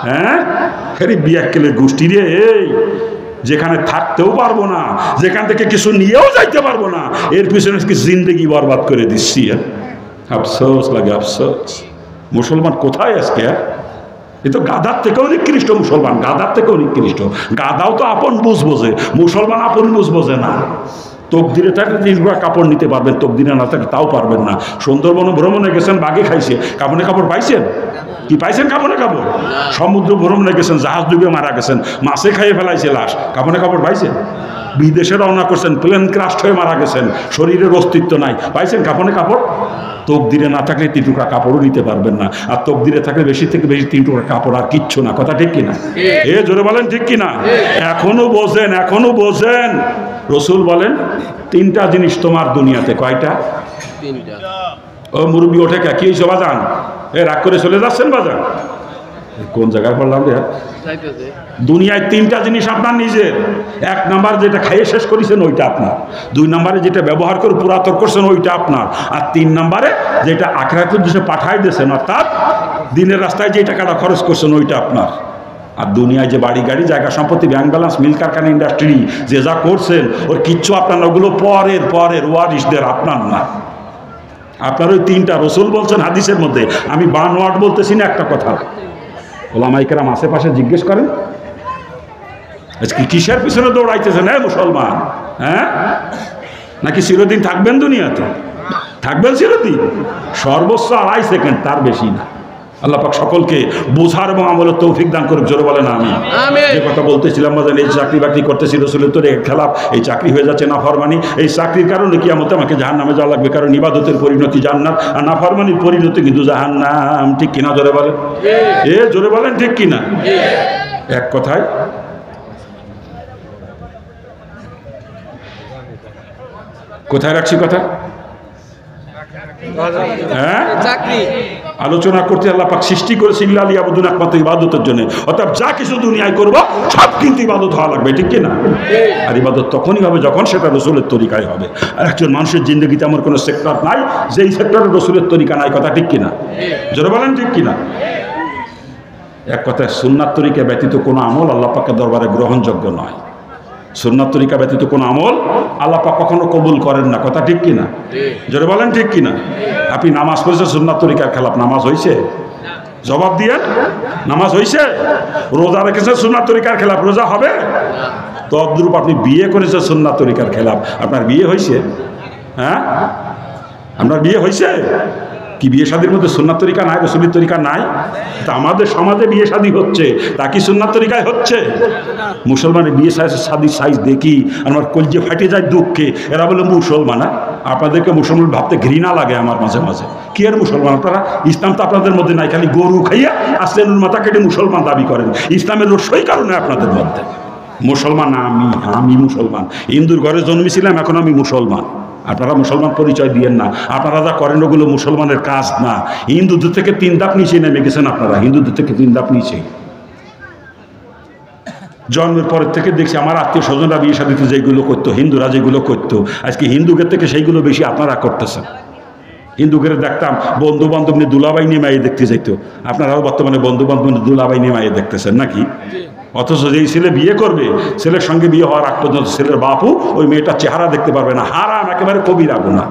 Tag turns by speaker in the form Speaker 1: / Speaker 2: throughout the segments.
Speaker 1: হ্যাঁ, খালি বিয়াক্কেলের গোষ্ঠী রে, এই যেখানে থাকতেও পারবো না, যেখান থেকে কিছু নিয়েও যাইতে পারবো না, এর পিছনে জিন্দগি বরবাদ করে দিচ্ছি। আফসোস লাগে, আফসোস। মুসলমান কোথায় আজকে? এ তো গাধার থেকেও নিকৃষ্ট মুসলমান, গাধার থেকেও নিকৃষ্ট। গাধাও তো আপন বুঝ বোঝে, মুসলমান আপন বুঝ বোঝে না। তকদিরে থাকলে 3 গুণা কাপড় নিতে পারবেন, তকদিরে না থাকলে তাও পারবেন না। সুন্দরবন ভ্রমণে গেছেন, বাঘে খাইছে, কাপড়ে কাপড় পাইছেন? কি পাইছেন কাপড়ে কাপড়? সমুদ্র ভ্রমণে গেছেন, জাহাজ ডুবে মারা গেছেন, মাছে খাইয়ে ফেলাইছে লাশ, কাপড়ে কাপড় পাইছেন? বিদেশে রওনা করছেন, প্লেন ক্রাশ হয়ে মারা গেছেন, শরীরের অস্তিত্ব নাই, পাইছেন কাপড়ে কাপড়? তকদিরে না থাকলে 3 টুকরা কাপড়ও নিতে পারবেন না, আর তকদিরে থাকলে বেশি থেকে বেশি 3 টুকরা কাপড় আর কিচ্ছু না। কথা ঠিক কিনা? এ জোরে বলেন ঠিক কিনা? এখনো বোঝেন, এখনো বোঝেন। রসুল বলেন 3টা জিনিস তোমার দুনিয়াতে। কয়টা?
Speaker 2: 3টা।
Speaker 1: ও মুরব্বী ওঠে কে, কি হয়েছে বাজান? এ রাগ করে চলে যাচ্ছেন বাজান? কোন জায়গায় পড়লাম রে? দুনিয়ায় 3টা জিনিস আপনার নিজের। 1 নাম্বার যেটা খাইয়ে শেষ করেছেন ওইটা আপনার, 2 নাম্বারে যেটা ব্যবহার করে পুরাতন করছেন ওইটা আপনার, আর 3 নাম্বারে যেটা আখিরাতের দেশে পাঠাই দিয়েছেন, অর্থাৎ দিনের রাস্তায় যে টাকাটা খরচ করছেন ওইটা আপনার। আর দুনিয়ায় যে বাড়ি গাড়ি জায়গা সম্পত্তি ব্যাংক ব্যালেন্স মিল কারখানা ইন্ডাস্ট্রি যে যা করছেন ওর কিচ্ছু আপনার না, ওগুলো পরের পরের ওয়ারিসদের, আপনার না। আপনার ওই 3টা রসুল বলছেন হাদিসের মধ্যে। আমি বানোয়াট বলতেছি না, একটা কথা ওলামায়ে কেরাম আশেপাশে জিজ্ঞেস করেন আজকে কিসের পিছনে দৌড়াইতেছেন হ্যাঁ মুসলমান? হ্যাঁ, নাকি চিরদিন থাকবেন দুনিয়াতে? থাকবেন চিরদিন? সর্বোচ্চ 2.5 সেকেন্ড, তার বেশি না। আল্লাহ পাক সকলকে বোঝার এবং আমলের তৌফিক দান করুক। জোরে বলেন আমিন। যে কথা বলতেছিলাম, এই চাকরি বাকরি করতেছি রসুলের তোরে খেলাফ, এই চাকরি হয়ে যাচ্ছে নাফরমানি। এই চাকরির কারণে কিয়ামতে আমাকে জাহান্নামে যাওয়া লাগবে, কারণ ইবাদতের পরিণতি জান্নাত আর নাফরমানির পরিণতি কিন্তু জাহান্নাম। ঠিক কিনা? জোরে বলেন, এ জোরে বলেন ঠিক কিনা? এক কথায় কোথায় রাখছি কথা? হ্যাঁ, আলোচনা করতে আল্লাহ পাক সৃষ্টি করেছে ইল্লা লিয়াবুদুন, একমাত্র ইবাদতের জন্য। অর্থাৎ যা কিছু দুনিয়ায় করবো সব কিন্তু ইবাদত হওয়া লাগবে। ঠিক কিনা? আর ইবাদত তখনই হবে যখন সেটা রসুলের তরিকায় হবে। আর একজন মানুষের জিন্দগিতে আমার কোনো সেক্টর নাই যেই সেক্টরে রসুলের তরিকা নাই। কথা ঠিক কিনা? জোরে বলেন ঠিক কিনা? এক কথায় সুন্নাত তরিকা ব্যতীত কোনো আমল আল্লাহ পাকের দরবারে গ্রহণযোগ্য নয়। সুন্নাত তরিকা ব্যতীত কোনো আমল আল্লাহ পাক কখনো কবুল করেন না। কথা ঠিক কিনা? জোরে বলেন ঠিক কিনা? আপনি নামাজ পড়েছেন সুন্নাত তরিকার খেলাফ, নামাজ হয়েছে? জবাব দিয়ে, নামাজ হয়েছে? রোজা রেখেছেন সুন্নাত তরিকার খেলাফ, রোজা হবে? তদ্রূপ আপনি বিয়ে করেছেন সুন্নাত তরিকার খেলাফ, আপনার বিয়ে হয়েছে? হ্যাঁ, আপনার বিয়ে হয়েছে কি? বিয়ে শাদীর মধ্যে সুন্নাত তরিকা নাই, রসুলের তরিকা নাই? তা আমাদের সমাজে বিয়ে শাদী হচ্ছে, তা কি সুন্নাত তরিকায় হচ্ছে? মুসলমানের বিয়ে শাদীর সাইজ দেখি আমার কলজে ফাটে যায় দুঃখে। এরা বলে মুসলমান। আপনাদেরকে মুসলমান ভাবতে ঘৃণা লাগে আমার মাঝে মাঝে। কি আর মুসলমান আপনারা? ইসলাম তো আপনাদের মধ্যে নাই, খালি গরু খাইয়া আসলেন মাথা কেটে মুসলমান দাবি করেন। ইসলামের রসই কারণে আপনাদের মধ্যে মুসলমান। আমি মুসলমান, হিন্দুর ঘরে জন্মেছিলাম, এখন আমি মুসলমান। আপনারা মুসলমান পরিচয় দিয়েন না। আপনারা যা করেন ওগুলো মুসলমানের কাজ না। হিন্দুদের থেকে 3 ধাপ নিচে নেমে গেছেন আপনারা, হিন্দুদের থেকে 3 ধাপ নিচে। জন্মের পরের থেকে দেখছি আমার আত্মীয় স্বজনরা বিয়ে শাদীতে যেগুলো করতো, হিন্দুরা যেগুলো করতো, আজকে হিন্দুদের থেকে সেইগুলো বেশি আপনারা করতেছেন। হিন্দুদের দেখতাম বন্ধু বান্ধব নিয়ে দুলাবাই নিয়ে মাইয়ে দেখতে যাইতো, আপনারাও বর্তমানে বন্ধু বান্ধব নিয়ে দুলাবাই নিয়ে মাইয়ে দেখতেছেন নাকি? অথচ যেই ছেলে বিয়ে করবে, ছেলের সঙ্গে বিয়ে হওয়ার আগ পর্যন্ত ছেলের বাপু ওই মেয়েটার চেহারা দেখতে পারবে না। হারাম, একেবারে কবিরা গুনাহ।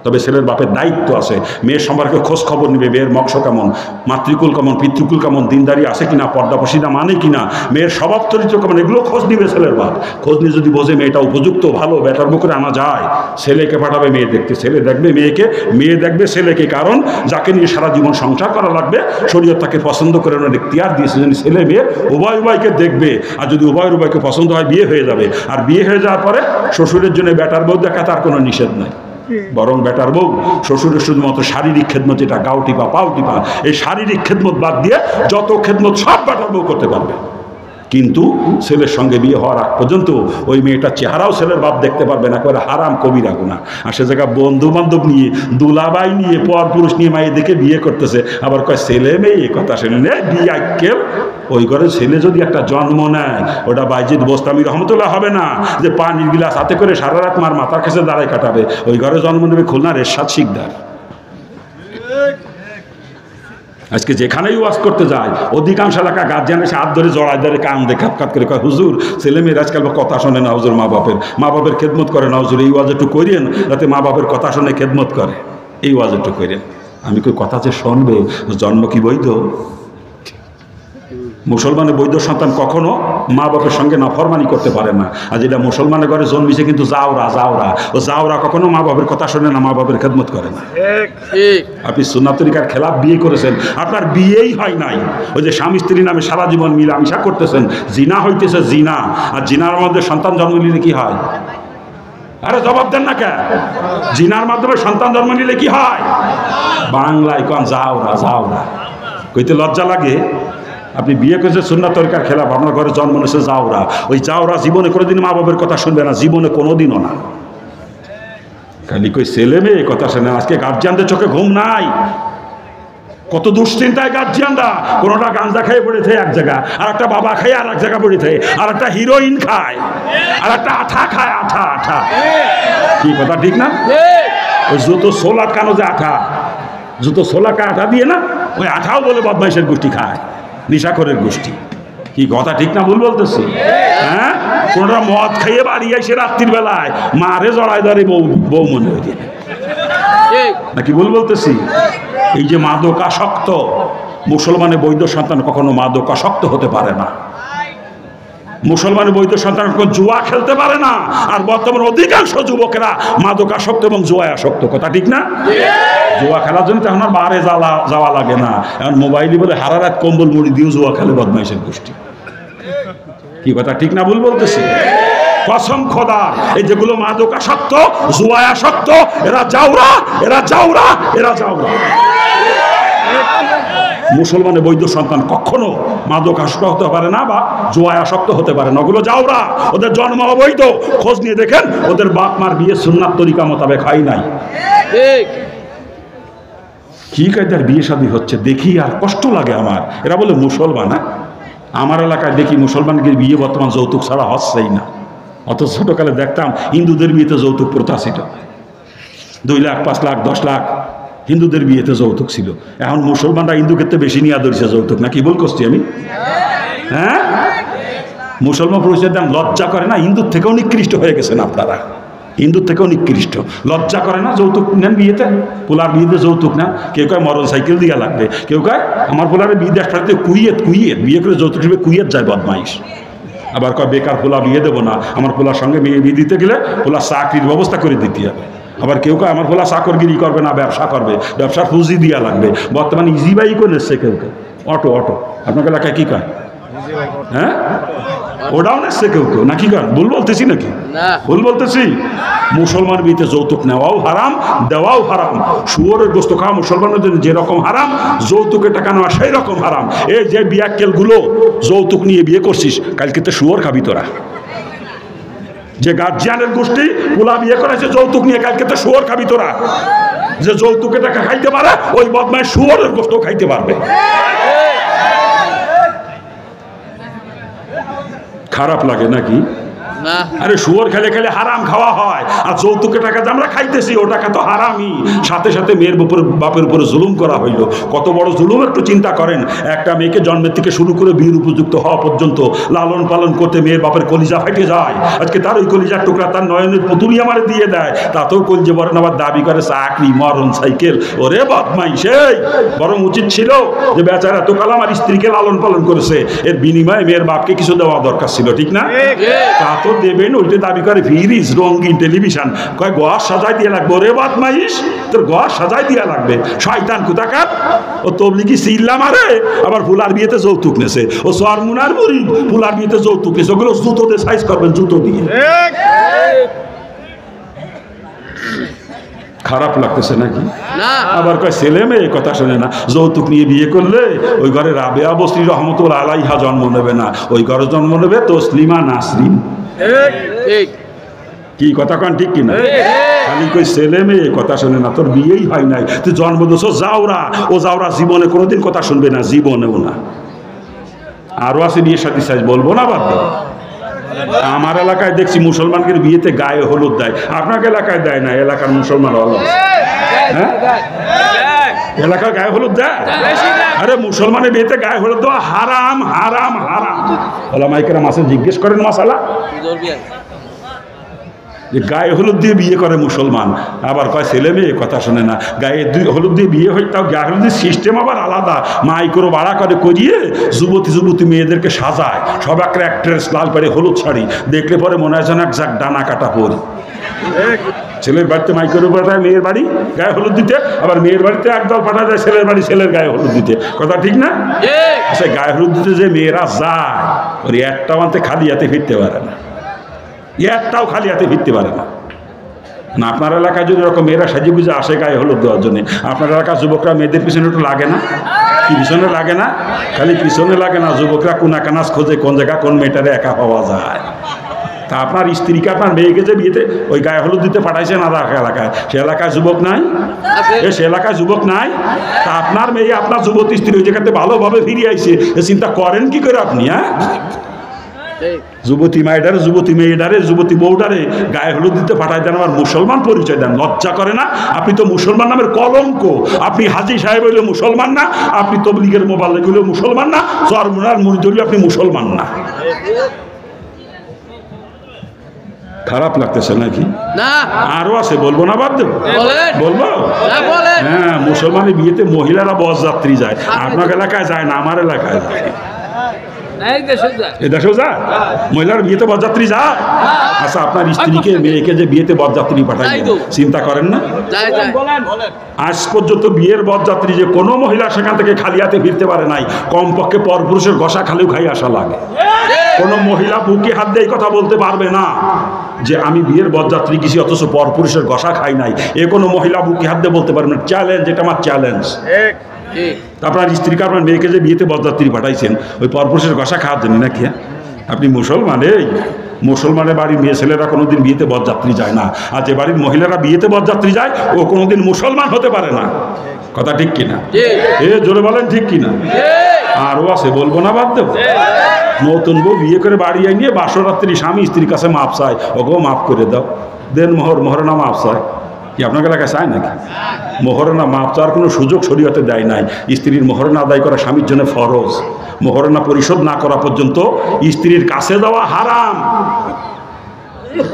Speaker 1: তবে ছেলের বাপের দায়িত্ব আছে, মেয়ের সম্পর্কে খোঁজ খবর নেবে, মেয়ের মক্ষ কেমন, মাতৃকুল কেমন, পিতৃকুল কেমন, দিনদারি আছে কিনা, পর্দা পশিদা মানে কিনা, মেয়ের স্বভাব চরিত্র কেমন, এগুলো খোঁজ নিবে ছেলের বাপ। খোঁজ নিয়ে যদি বোঝে মেয়েটা উপযুক্ত, ভালো, বেটার করে আনা যায়, ছেলেকে পাঠাবে মেয়ে দেখতে। ছেলে দেখবে মেয়েকে, মেয়ে দেখবে ছেলেকে। কারণ যাকে নিয়ে সারা জীবন সংসার করা লাগবে, শরীয়ত তাকে পছন্দ করে ওনার ইখতিয়ার দিয়েছে যেন ছেলে মেয়ে উভয় উভয়কে দেখবে। আর যদি উভয় উভয়কে পছন্দ হয়, বিয়ে হয়ে যাবে। আর বিয়ে হয়ে যাওয়ার পরে শ্বশুরের জন্য বেটার বউ দেখা তার কোনো নিষেধ নাই। বরং বেটার বউ শ্বশুরের শুধুমাত্র শারীরিক খেদমত, যেটা গাও টিপা পাও টিপা, এই শারীরিক খেদমত বাদ দিয়ে যত খেদমত সব বেটার বউ করতে পারবে। কিন্তু ছেলের সঙ্গে বিয়ে হওয়ার আগ পর্যন্ত ওই মেয়েটার চেহারাও ছেলের বাপ দেখতে পারবে না। করে হারাম, কবিরা গুনাহ। আর সে জায়গায় বন্ধু বান্ধব নিয়ে, দুলাবাই নিয়ে, পর পুরুষ নিয়ে মায়ে দেখে বিয়ে করতেছে। আবার কয় ছেলে মেয়ে, এ কথা শুনলে বিয়ে আক্কেল। ওই ঘরে ছেলে যদি একটা জন্ম নেয়, ওটা বাইজিদ বোস্তামি রহমতুল্লাহ হবে না যে পানির গিলাস হাতে করে সারা রাত মার মাথার কাছে দাঁড়ায় কাটাবে। ওই ঘরে জন্ম নেবে খুলনার এরশাদ শিকদার। আজকে যেখানেই ওয়াজ করতে যায় অধিকাংশ এলাকা গার্জিয়ান এসে হাত ধরে জড়ায় ধরে কান দেখে কাপ করে কয় হুজুর ছেলে মেয়ের আজকাল কথা শোনে না হুজুর, মা বাপের খেদমত করে না হুজুর, এই ওয়াজ একটু করেন যাতে মা বাপের কথা শুনে খেদমত করে, এই ওয়াজ একটু করেন। আমি কই কথা যে শুনবে, জন্ম কি বৈধ? মুসলমানের বৈধ সন্তান কখনো মা বাপের সঙ্গে নাফরমানি করতে পারে না। আর যেটা মুসলমানের ঘরে জন্মিছে কিন্তু ও জাওরা কখনো মা বাপের কথা শোনে না, মা বাপের খেদমত করে না। আপনি সুন্নাত তরিকার খেলাফ বিয়ে করেছেন, আপনার বিয়েই হয় নাই। ওই যে স্বামী স্ত্রী নামে সারা জীবন মিলামিশা করতেছেন, জিনা হইতেছে জিনা। আর জিনার মধ্যে সন্তান জন্ম নিলে কি হয়? আরে জবাব দেন না কে? জিনার মাধ্যমে সন্তান জন্ম নিলে কি হয়? বাংলায় কন জাওরা কইতে লজ্জা লাগে? আপনি বিয়ে করেছে সুন্নাত তরিকার খেলাফ, আপনার ঘরে জন্ম নিয়েছে জাওরা। ওই জাওরা জীবনে কোনোদিন মা বাবার কথা শুনবে না, জীবনে কোনোদিনও না। খালি কই ছেলে মেয়ে কথা শোনে। আজকে গার্জিয়ানদের চোখে ঘুম নাই, কত দুশ্চিন্তায় গার্জিয়ানরা। কোনোটা গাঁজা খেয়ে পড়েছে এক জায়গা, আর একটা বাবা খেয়ে আর এক জায়গা পড়েছে, আর একটা হিরোইন খায়, আর একটা আঠা খায়। আঠা কি কথা ঠিক না? ওই জুতো সোল আটকানো যে আঠা, জুতো সোলাকে আঠা দিয়ে না, ওই আঠাও বলে বদমাইশের গোষ্ঠী খায়, নিশাখোরের গোষ্ঠী। কি কথা ঠিক না ভুল বলতেছি? হ্যাঁ, কোনটা মদ খাইয়ে বাড়ি এসে রাত্রির বেলায় মারে জড়ায় ধরে বউ মনে হয়ে যায় নাকি ভুল বলতেছি? এই যে মাদকাসক্ত, মুসলমানের বৈধ সন্তান কখনো মাদকাসক্ত হতে পারে না। মুসলমানের বৈধ সন্তান কখনো জুয়া খেলতে পারে না। আর বর্তমান অধিকাংশ যুবকেরা মাদকাসক্ত এবং জুয়ায় আসক্ত। কথা ঠিক না? জুয়া খেলার জন্য তখন আর বারে যাওয়া লাগে না, এখন মোবাইলই বলে হারা রাত কম্বল মুড়ি দিয়েও জুয়া খেলে বদমাইশের গোষ্ঠী। কি কথা ঠিক না ভুল বলতেছি? কসম খোদা, এই যেগুলো মাদকাসক্ত, জুয়ায় আসক্ত, এরা জাউরা। মুসলমানের বৈধ সন্তান কখনো মাদকাসক্ত হতে পারে না বা জুয়ায় আসক্ত হতে পারে না। ওগুলো জাউরা, ওদের জন্ম অবৈধ। খোঁজ নিয়ে দেখেন, ওদের বাপ মার বিয়ে সুন্নাত তরিকা মোতাবেক হয় নাই। কি কায়দার বিয়ে শাদী হচ্ছে দেখি আর কষ্ট লাগে আমার। এরা বলে মুসলমান। আমার এলাকায় দেখি মুসলমানকে বিয়ে বর্তমান যৌতুক ছাড়া হচ্ছেই না। অত ছোটকালে দেখতাম হিন্দুদের বিয়েতে যৌতুক প্রথা ছিল, 2 লাখ 5 লাখ 10 লাখ হিন্দুদের বিয়েতে যৌতুক ছিল। এখন মুসলমানরা হিন্দু ক্ষেত্রে বেশি নিয়ে ধরেছে যৌতুক। না কি ভুল করছি আমি? হ্যাঁ, মুসলমান পুরুষের দাম লজ্জা করে না? হিন্দুর থেকেও নিকৃষ্ট হয়ে গেছেন আপনারা, হিন্দুর থেকেও নিকৃষ্ট। লজ্জা করে না যৌতুক নেন বিয়েতে? পোলার বিয়েতে যৌতুক না? কেউ কয় মোটর সাইকেল দিয়া লাগবে, কেউ কয় আমার পোলারের বিয়ে একসাথে কুইয়েত বিয়ে করে যৌতুক হিসেবে কুইয়েত যায় বদমাইশ। আবার কয় বেকার পোলা বিয়ে দেবো না, আমার পোলার সঙ্গে বিয়ে দিতে গেলে পোলার চাকরির ব্যবস্থা করে দিতে হবে। আবার কেউ কয় আমার পোলা চাকরগিরি করবে না, ব্যবসা করবে, ব্যবসার পুঁজি দিয়া লাগবে। বর্তমানে ইজি বাইক এসছে, কেউ কেউ অটো আপনার এলাকায় কি কয়? হ্যাঁ, ওটাও নেচ্ছে কেউ নাকি? কারণ ভুল বলতেছি নাকি? ভুল বলতেছি? মুসলমান বিয়েতে যৌতুক নেওয়াও হারাম, দেওয়াও হারাম। শুয়োরের গোস্ত খাওয়া মুসলমানের জন্য যেরকম হারাম, যৌতুকের টাকা নেওয়া সেই রকম হারাম। এই যে বিয়াক্কেলগুলো যৌতুক নিয়ে বিয়ে করছিস, কালকে তো শুয়োর খাবি তোরা। যে গার্জিয়ানের গোষ্ঠী পোলা বিয়ে করেছে যৌতুক নিয়ে, কালকে তো শুয়োর খাবি তোরা। যে যৌতুকের টাকা খাইতে পারে ওই বদমাইশ শুয়োরের গোস্ত খাইতে পারবে। খারাপ লাগে নাকি? আরে শুয়োর খেলে খেলে হারাম খাওয়া হয়, আর যৌতুকের টাকা যে আমরা খাইতেছি ও টাকা তো হারামই। সাথে সাথে মেয়ের বাপের উপরে জুলুম করা হইল। কত বড় জুলুম একটু চিন্তা করেন। একটা মেয়েকে জন্মের থেকে শুরু করে বিয়ের উপযুক্ত হওয়া পর্যন্ত লালন পালন করতে মেয়ের বাপের কলিজা ফাইটে যায়। আজকে তার ওই কলিজার টুকরা তার নয়নের পুতুলি আমার দিয়ে দেয়, তাতেও কলজে বরেন আবার দাবি করে চাকরি, মরণ সাইকেল। ওরে বদমাইশ! বরং উচিত ছিল যে বেচারা তো কাল আমার স্ত্রীকে লালন পালন করেছে, এর বিনিময়ে মেয়ের বাপকে কিছু দেওয়া দরকার ছিল, ঠিক না? তা তো দেবেন, ওইটা দাবি করে ফ্রিজ, রঙিন টেলিভিশন, কয় ঘর সাজাই দিয়ে লাগবে। ওরে বদমাইশ, তোর ঘর সাজাই দিয়া লাগবে। শয়তান কোথাকার! ও তবলিগি সিল্লা মারে, আবার ফুলার বিয়েতে যৌতুক নেছে। ও সরমুনার মুড়ি ফুলার বিয়েতে যৌতুক নেছে। ওগুলো জুতো দিয়ে সাইজ করবেন, জুতো দিয়ে। খারাপ লাগতেছে নাকি? আবার কয় ছেলে মেয়ে কথা শোনে না, যৌতুক নিয়ে বিয়ে করলে ওই ঘরে রাবেয়া বসরি রহমতুল্লাহ আলাইহা জন্ম নেবে না, ওই ঘরে জন্ম নেবে তসলিমা নাসরিন। কি কথা কন ঠিক কিনা? খালি কই ছেলে মেয়ে কথা শোনে না, তোর বিয়েই হয় নাই, তুই জন্ম দিস জাউরা। ও জাউরা জীবনে কোনোদিন কথা শুনবে না, জীবনেও না। আরো আছে বিয়ে সাথী সাইজ, বলবো না, বাদ দাও। আমার এলাকায় দেখছি মুসলমানকে বিয়েতে গায়ে হলুদ দেয়, আপনার এলাকায় দেয় না। এলাকার মুসলমান হলো, হ্যাঁ এলাকার গায়ে হলুদ দেয়? আরে মুসলমানের বিয়েতে গায়ে হলুদ দেওয়া হারাম হারাম হারাম। ওলামায়ে কেরাম আছে, জিজ্ঞেস করেন মাসালা, যে গায়ে হলুদ দিয়ে বিয়ে করে মুসলমান, আবার কয় ছেলে মেয়ে কথা শোনে না। গায়ে হলুদ দিয়ে বিয়ে হয়, তাও গায়ে হলুদের সিস্টেম আবার আলাদা, মাইক্রো ভাড়া করে করিয়ে যুবতী যুবতী মেয়েদেরকে সাজায়, সব একটা অ্যাক্ট্রেস, লাল পাড়ে হলুদ শাড়ি, দেখলে পরে মনে হয় যেন এক যাক ডানা কাটা পরি। ছেলের বাড়িতে মাইক্রো পাঠায় মেয়ের বাড়ি গায়ে হলুদ দিতে, আবার মেয়ের বাড়িতে একদল পাঠা যায় ছেলের বাড়ি ছেলের গায়ে হলুদ দিতে, কথা ঠিক না? আচ্ছা, গায়ে হলুদ দিতে যে মেয়েরা যায়, ওর একটাও আনতে খালি হাতে ফিরতে পারে না, একটাও খালি হাতে ফিরতে পারে না। না আপনার এলাকায় যদি এরকম মেয়েরা সাজিয়ে বুঝে আসে গায়ে হলুদ দেওয়ার জন্য, আপনার এলাকার যুবকরা মেয়েদের পিছনে একটু লাগে না? কি পিছনে লাগে না? খালি পিছনে লাগে না, যুবকরা কোনা কানাস খোঁজে কোন জায়গা কোন মেয়েটারে একা পাওয়া যায়। তা আপনার স্ত্রীকে আপনার মেয়েকে যে বিয়েতে ওই গায়ে হলুদ দিতে পাঠাইছেন আধা এলাকায়, সে এলাকায় যুবক নাই? সে এলাকায় যুবক নাই? তা আপনার মেয়ে আপনার যুবতী স্ত্রী ওই জায়গাতে ভালোভাবে ফিরে আইছে, চিন্তা করেন কি করে আপনি? হ্যাঁ, যুবতী মায়েডারে, যুবতী মেয়েডারে, যুবতী বউডারে গায়ে হলুদ দিতে পাঠাই দেন, আমার মুসলমান পরিচয় দেন, লজ্জা করে না? আপনি তো মুসলমান নামের কলঙ্ক। আপনি হাজী সাহেব হইলে মুসলমান না, আপনি তবলিগের মোবাল্লিগ হইলে মুসলমান না, চরমুনার মুরিদ হইলে আপনি মুসলমান না। খারাপ লাগতেছে নাকি? আরো আছে, বলবো না বাদ দেবো? বলবো। হ্যাঁ, মুসলমানের বিয়েতে মহিলারা বরযাত্রী যায়, আপনার এলাকায় যায় না, আমার এলাকায় যায়। এদেশেও যায় মহিলার বিয়েতে বরযাত্রী যায়? আচ্ছা, আপনার স্ত্রীকে মেয়েকে যে বিয়েতে বরযাত্রী পাঠাই, চিন্তা করেন না? আজ পর্যন্ত বিয়ের বরযাত্রী যে কোনো মহিলা সেখান থেকে খালি হাতে ফিরতে পারে নাই, কমপক্ষে পরপুরুষের ঘষা খালেও খাই আসা লাগে। কোনো মহিলা বুকে হাত দিয়ে কথা বলতে পারবে না যে আমি বিয়ের বরযাত্রী গেছি অথচ পরপুরুষের ঘষা খাই নাই, এ কোনো মহিলা বুকে হাত দিয়ে বলতে পারবে না। চ্যালেঞ্জ, এটা আমার চ্যালেঞ্জ। আপনার স্ত্রীকে আপনার মেয়েকে যে বিয়েতে বরযাত্রী পাঠাইছেন ওই পরপুরুষের ঘষা খাওয়ার জন্য নাকি? আপনি মুসলমান, এই মুসলমানের বাড়ির মেয়ে ছেলেরা কোনোদিন বিয়েতে বরযাত্রী যায় না, আর যে বাড়ির মহিলারা বিয়েতে বরযাত্রী যায় ও কোনোদিন মুসলমান হতে পারে না, কথা ঠিক কিনা? এ জোরে বলেন ঠিক কিনা? আরও আছে, বলবো না বাদ দেবো? নতুন বউ বিয়ে করে বাড়ি নিয়ে বাসরাত্রি স্বামী স্ত্রীর কাছে মাপ চায়, ওকেও মাফ করে দাও, দেন মোহরনা মাপ চায়। কি আপনার এলাকায় চায় নাকি? মোহরনা মাপ চাওয়ার কোনো সুযোগ শরীয়তে দেয় নাই। স্ত্রীর মোহরনা আদায় করা স্বামীর জন্য ফরজ, মোহরনা পরিশোধ না করা পর্যন্ত স্ত্রীর কাছে দেওয়া হারাম।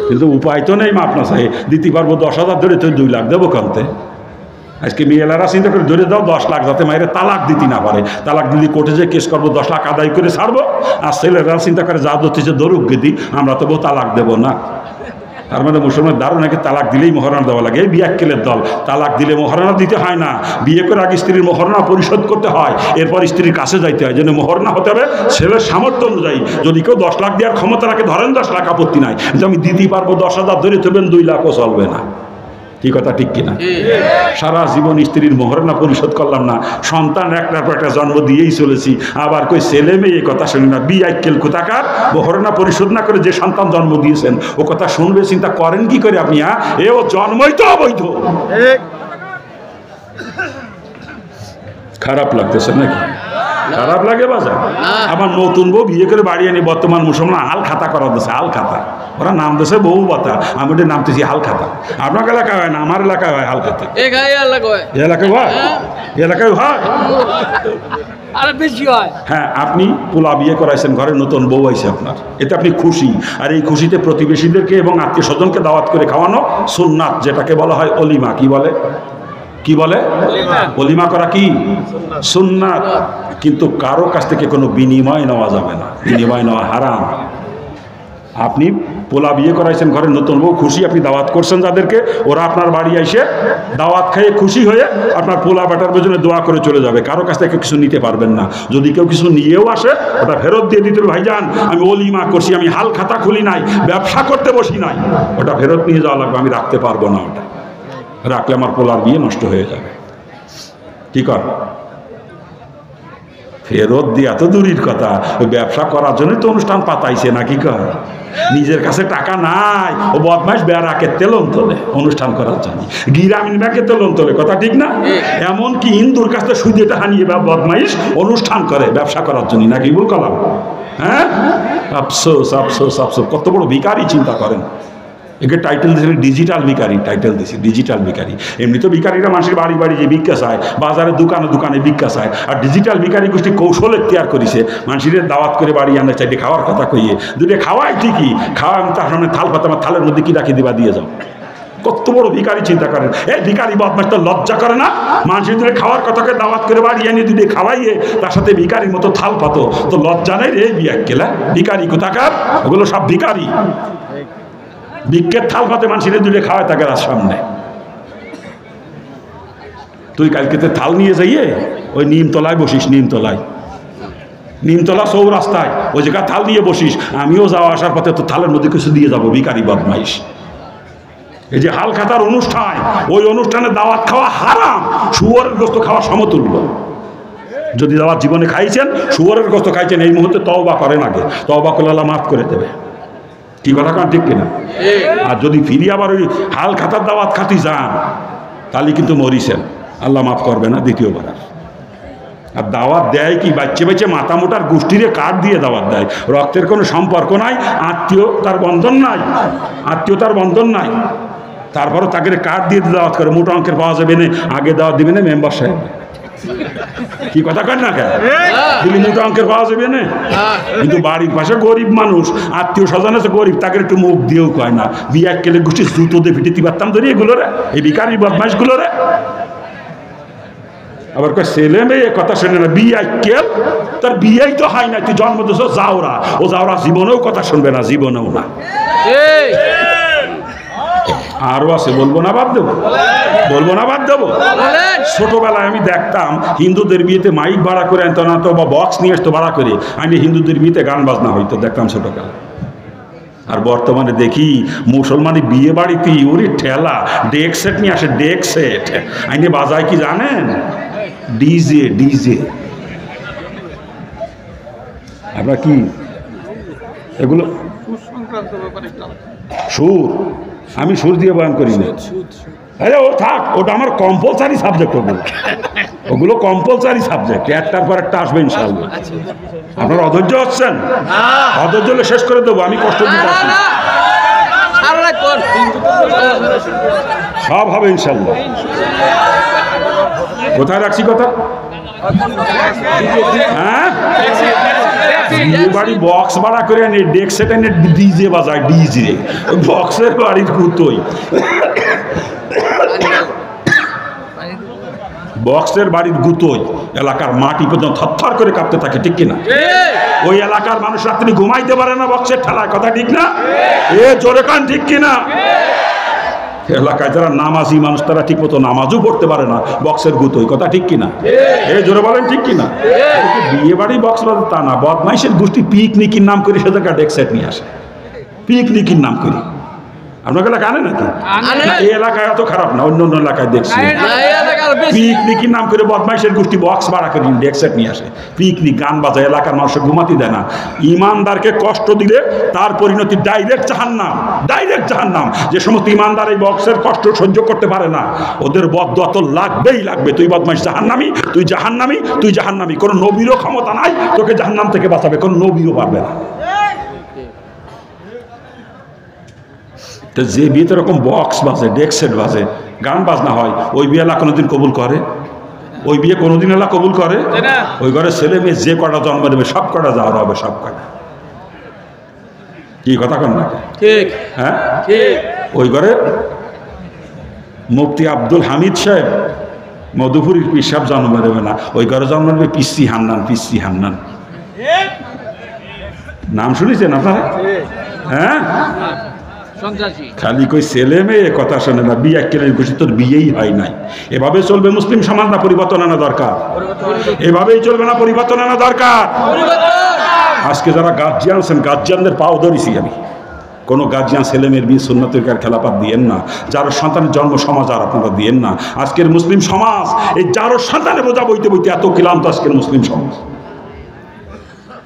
Speaker 1: কিন্তু উপায় তো নেই, মাপ না চাই দিতে পারবো 10,000 ধরে, তো 2 লাখ দেবো কানতে। আজকে মেয়েলারা চিন্তা করে ধরে দাও 10 লাখ, যাতে মায়ের তালাক দিতে না পারে, তালাক দিলে কোর্টে যে কেস করবো 10 লাখ আদায় করে ছাড়বো। আর ছেলেরা চিন্তা করে যা ধরতেছে ধরুক গেদি, আমরা তো বউ তালাক দেবো না। তার মানে মুসলমান দারুণ নাকি তালাক দিলেই মোহরানা দেওয়া লাগে? এই বিয়াক্কেলের দল, তালাক দিলে মোহরানা দিতে হয় না, বিয়ে করে আগে স্ত্রীর মোহরানা পরিশোধ করতে হয়, এরপর স্ত্রীর কাছে যাইতে হয়। যেন মোহরানা হতে হবে ছেলের সামর্থ্য অনুযায়ী। যদি কেউ 10 লাখ দেওয়ার ক্ষমতা রাখে ধরেন 10 লাখ, আপত্তি নাই, কিন্তু আমি দিতেই পারবো 10,000 ধরে থবেন 2 লাখও চলবে না। কি কথা ঠিক কিনা? সারা জীবন স্ত্রীর মোহরানা পরিশোধ করলাম না, সন্তান একটার পর একটা জন্ম দিয়েই চলেছি, আবার কই ছেলে মেয়ে এই কথা শুনি না। বিয়াক্কেল কোথাকার, মোহরানা পরিশোধ না করে যে সন্তান জন্ম দিয়েছেন ও কথা শুনবে, চিন্তা করেন কি করে আপনি? হ্যাঁ, এ ও জন্মই তো অবৈধ। খারাপ লাগতেছে নাকি? খারাপ লাগে বাজার? আবার নতুন বউ বিয়ে করে বাড়ি আনি, বর্তমান মুসলমান হাল খাতা করা দিচ্ছে, হাল খাতা। ওরা নাম দিয়েছে বউ বাতা, আমি ওটা নামতেছি হাল খাতা। আপনার এলাকায় হয় না, আমার এলাকায় হয় হাল খাতা। এলাকায় হয়, এলাকায় হয়
Speaker 2: আরো বেশি হয়।
Speaker 1: হ্যাঁ, আপনি পোলা বিয়ে করাইছেন, ঘরে নতুন বউ আইছে আপনার, এতে আপনি খুশি। আর এই খুশিতে প্রতিবেশীদেরকে এবং আত্মীয় স্বজনকে দাওয়াত করে খাওয়ানো সুন্নাত, যেটাকে বলা হয় অলিমা। কি বলে? কি বলে? অলিমা করা কি সুন্নাত। কিন্তু কারো কাছ থেকে কোনো বিনিময় নেওয়া যাবে না, বিনিময় নেওয়া হারাম। আপনি পোলা বিয়ে করাইছেন, ঘরে নতুন বউ খুশি, আপনি দাওয়াত করছেন যাদেরকে, ওরা আপনার বাড়ি এসে দাওয়াত খেয়ে খুশি হয়ে আপনার পোলা বেটার পেছনে দোয়া করে চলে যাবে। কারো কাছ থেকে কিছু নিতে পারবেন না। যদি কেউ কিছু নিয়েও আসে ওটা ফেরত দিয়ে দিতে হবে, ভাইজান আমি অলিমা করছি, আমি হাল খাতা খুলি নাই, ব্যবসা করতে বসি নাই, ওটা ফেরত নিয়ে যাওয়া লাগবে, আমি রাখতে পারবো না, ওটা রাখলে আমার পোলার বিয়ে নষ্ট হয়ে যাবে। ঠিক আছে, ফেরত দিয়া তো দূরের কথা, ওই ব্যবসা করার জন্যই তো অনুষ্ঠান পাতাইছে নাকি? কর নিজের কাছে টাকা নাই, ও বদমাইশ বেড়াকে তেলন তোলে অনুষ্ঠান করার জন্য, গ্রামীণ ব্যাংকে তেলন তোলে, কথা ঠিক না? এমনকি হিন্দুর কাছে সুদে টাকা নিয়ে বদমাইশ অনুষ্ঠান করে ব্যবসা করার জন্য, নাকি ভুল করলাম? হ্যাঁ, আফসোস আফসোস আফসোস, কত বড় ভিখারি চিন্তা করেন। একে টাইটেল দিয়েছে ডিজিটাল ভিখারি, টাইটেল দিয়েছে ডিজিটাল ভিখারি। এমনি তো ভিখারিরা মানুষের বাড়ি বাড়ি যে ভিক্ষা চায়, বাজারে দোকানে দোকানে ভিক্ষা চায়, আর ডিজিটাল ভিখারি গোষ্ঠী কৌশল এখতিয়ার করেছে মানুষের দাওয়াত করে বাড়ি আনতে চাইতে খাওয়ার কথা কইয়ে, দুটো খাওয়াই ঠিকই, খাওয়া তার সামনে থাল পাতা, আমার থালের মধ্যে কি রাখি দিবা দিয়ে যাও। কত বড় ভিখারি চিন্তা করেন, এই ভিখারি বদমাশ তো লজ্জা করে না? মানুষের দুটো খাওয়ার কথাকে দাওয়াত করে বাড়ি আনিয়ে দুটো খাওয়াইয়ে তার সাথে ভিখারির মতো থাল পাতো, তো লজ্জা নেই রে বিয়া কেলা? ভিখারি কোথাকার, ওগুলো সব ভিখারি। ভিক্ষের থাল পাতে মানুষের দুটো খাওয়ায় থাকে তার সামনে। তুই কালকে থাল নিয়ে যাইয়ে ওই নিমতলায় বসিস, নিমতলা চৌরাস্তায় ওই জায়গায় থাল নিয়ে বসিস, আমিও যাওয়া আসার পথে তো থালের মধ্যে কিছু দিয়ে যাবো, ভিখারি বদমাইশ। এই যে হালখাতার অনুষ্ঠান, ওই অনুষ্ঠানে দাওয়াত খাওয়া হারাম, শুয়োরের গোস্ত খাওয়া সমতুল্য। যদি দাওয়াত জীবনে খাইছেন, শুয়োরের গোস্ত খাইছেন, এই মুহূর্তে তওবা করেন, আগে তওবা করলে আল্লাহ মাফ করে দেবে। কি কথা কান ঠিক কিনা? আর যদি ফিরি আবার ওই হালখাতার দাওয়াত খাতি যান, তাহলে কিন্তু মরিছেন, আল্লাহ মাফ করবে না দ্বিতীয়বার। আর দাওয়াত দেয় কি বাচ্চা বাচ্চা মাথা মোটার গোষ্ঠীরে কার্ড দিয়ে দাওয়াত দেয়, রক্তের কোনো সম্পর্ক নাই, আত্মীয়তার বন্ধন নাই, তারপরও তাকে কার্ড দিয়ে দাওয়াত করে, মোটা অঙ্কের পাওয়া যাবে না, আগে দাওয়াত দিবে না মেম্বার সাহেব। কি কথা কর না কেন? দিলি মোটা অঙ্কের পাওয়া যাবে না, কিন্তু বাড়ির পাশে গরিব মানুষ, আত্মীয় স্বজন আছে গরিব, তাকে একটু মুখ দিয়েও কয় না, বিয়ে কেলে গোষ্ঠী জুতো দিয়ে ফিটিতে পারতাম ধরি এগুলো রে, এই ভিখারি বদমাইশ গুলো রে। আবার কয় ছেলে মেয়ে কথা শোনে না, বিয়ে কেল, তার বিয়েই তো হয় না, তুই জন্ম দিস যাওরা, ও যাওরা জীবনেও কথা শুনবে না, জীবনেও না। আরো আছে, বলবো না বাদ দেবো? ছোটবেলায় আমি দেখতাম হিন্দুদের বিয়েতে মাইক ভাড়া করে আনতো না, তো বা বক্স নিয়ে আসতো ভাড়া করে, আমি হিন্দুদের বিয়েতে গান বাজনা হইতো দেখতাম ছোটবেলায়। আর বর্তমানে দেখি মুসলমানি বিয়ে বাড়িতে ওরে ঠেলা, ডেক সেট নিয়ে আসে, ডেক সেট আইনে বাজায় কি জানেন? ডিজে। আপনার কি এগুলো সুর? আমি সুর দিয়ে বয়ান করি না। আরে ও থাক, ওটা আমার কম্পালসারি সাবজেক্ট, ওগুলো কম্পালসারি সাবজেক্ট, একটার পর একটা আসবে ইনশাআল্লাহ। আপনারা অধৈর্য হচ্ছেন? অধৈর্য হলে শেষ করে দেবো, আমি কষ্ট দিতে আসি, সব হবে ইনশাআল্লাহ। কোথায় রাখছি কথা? হ্যাঁ, বিয়ে বাড়ি বক্স ভাড়া করে এনে ডেক সেট এনে ডিজে বাজায়, ডিজে বক্সের বাড়ির কুতোই, বক্সের বাড়ির গুতোই এলাকার মাটি পর্যন্ত থরথর করে কাঁপতে থাকে, ঠিক কিনা? ওই এলাকার মানুষ রাত্রি ঘুমাইতে পারে না বক্সের ঠেলায়, কথা ঠিক না? এ জোরে কান ঠিক কিনা? এলাকায় যারা নামাজি মানুষ, তারা ঠিক মতো নামাজও পড়তে পারে না বক্সের গুতোই, কথা ঠিক কিনা? এ জোরে বলেন ঠিক কিনা? বিয়ে বাড়ি বক্স বাজে তা না, বদমাইশের গোষ্ঠী পিকনিকের নাম করে সেটাকে ডেক সেট নিয়ে আসে, পিকনিকের নাম করে। আপনার এলাকা আনে নাকি? এই এলাকায় এত খারাপ না, অন্য অন্য এলাকায় দেখছি পিকনিকের নাম করে বদমাইশের গোষ্ঠী বক্স ভাড়া করে ডেক সেট নিয়ে আসে, পিকনিক গান বাজায়, এলাকার মানুষের ঘুমাতে দেয় না। ইমানদারকে কষ্ট দিলে তার পরিণতি ডাইরেক্ট জাহান্নাম। যে সমস্ত ইমানদার এই বক্সের কষ্ট সহ্য করতে পারে না, ওদের বদদোয়া তো লাগবে। তুই বদমাইশ জাহান্নামী, তুই জাহান্নামী। কোনো নবীরও ক্ষমতা নাই তোকে জাহান্নাম থেকে বাঁচাবে, কোনো নবীও পারবে না। তো যে বিয়েতে এরকম বক্স বাজে, ডেক সেট বাজে, গান বাজনা হয়, ওই বিয়ে এলা কোনোদিন কবুল করে? ওই ঘরে ছেলে মেয়ে যে কটা জন্ম দেবে সব কটা যাওয়ার হবে, সব কটা। কি কথা কন না? ঠিক। হ্যাঁ, ওই ঘরে মুফতি আব্দুল হামিদ সাহেব মধুপুরীর পীর সাহেব জন্ম দেবে না, ওই ঘরে জন্ম দেবে পিসি হান্নান। নাম শুনেছেন আপনারা? হ্যাঁ, খালি কই ছেলে মেয়ে কথা শোনে না, বিয়ে কেলে খুশি, তোর বিয়েই হয় নাই। এভাবে চলবে মুসলিম সমাজ না পরিবর্তন আনা দরকার? এভাবেই চলবে না, পরিবর্তন আনা দরকার। আজকে যারা গার্জিয়ান আছেন, গার্জিয়ানদের পাও ধরেছি আমি, কোনো গার্জিয়ান ছেলে মেয়ের বিয়ে সুন্নাত তরিকার খেলাপাত দিয়েন না, যার সন্তানের জন্ম সমাজ আর আপনারা দিয়েন না। আজকের মুসলিম সমাজ এই যার সন্তানের বোঝা বইতে এত ক্লান্ত আজকের মুসলিম সমাজ।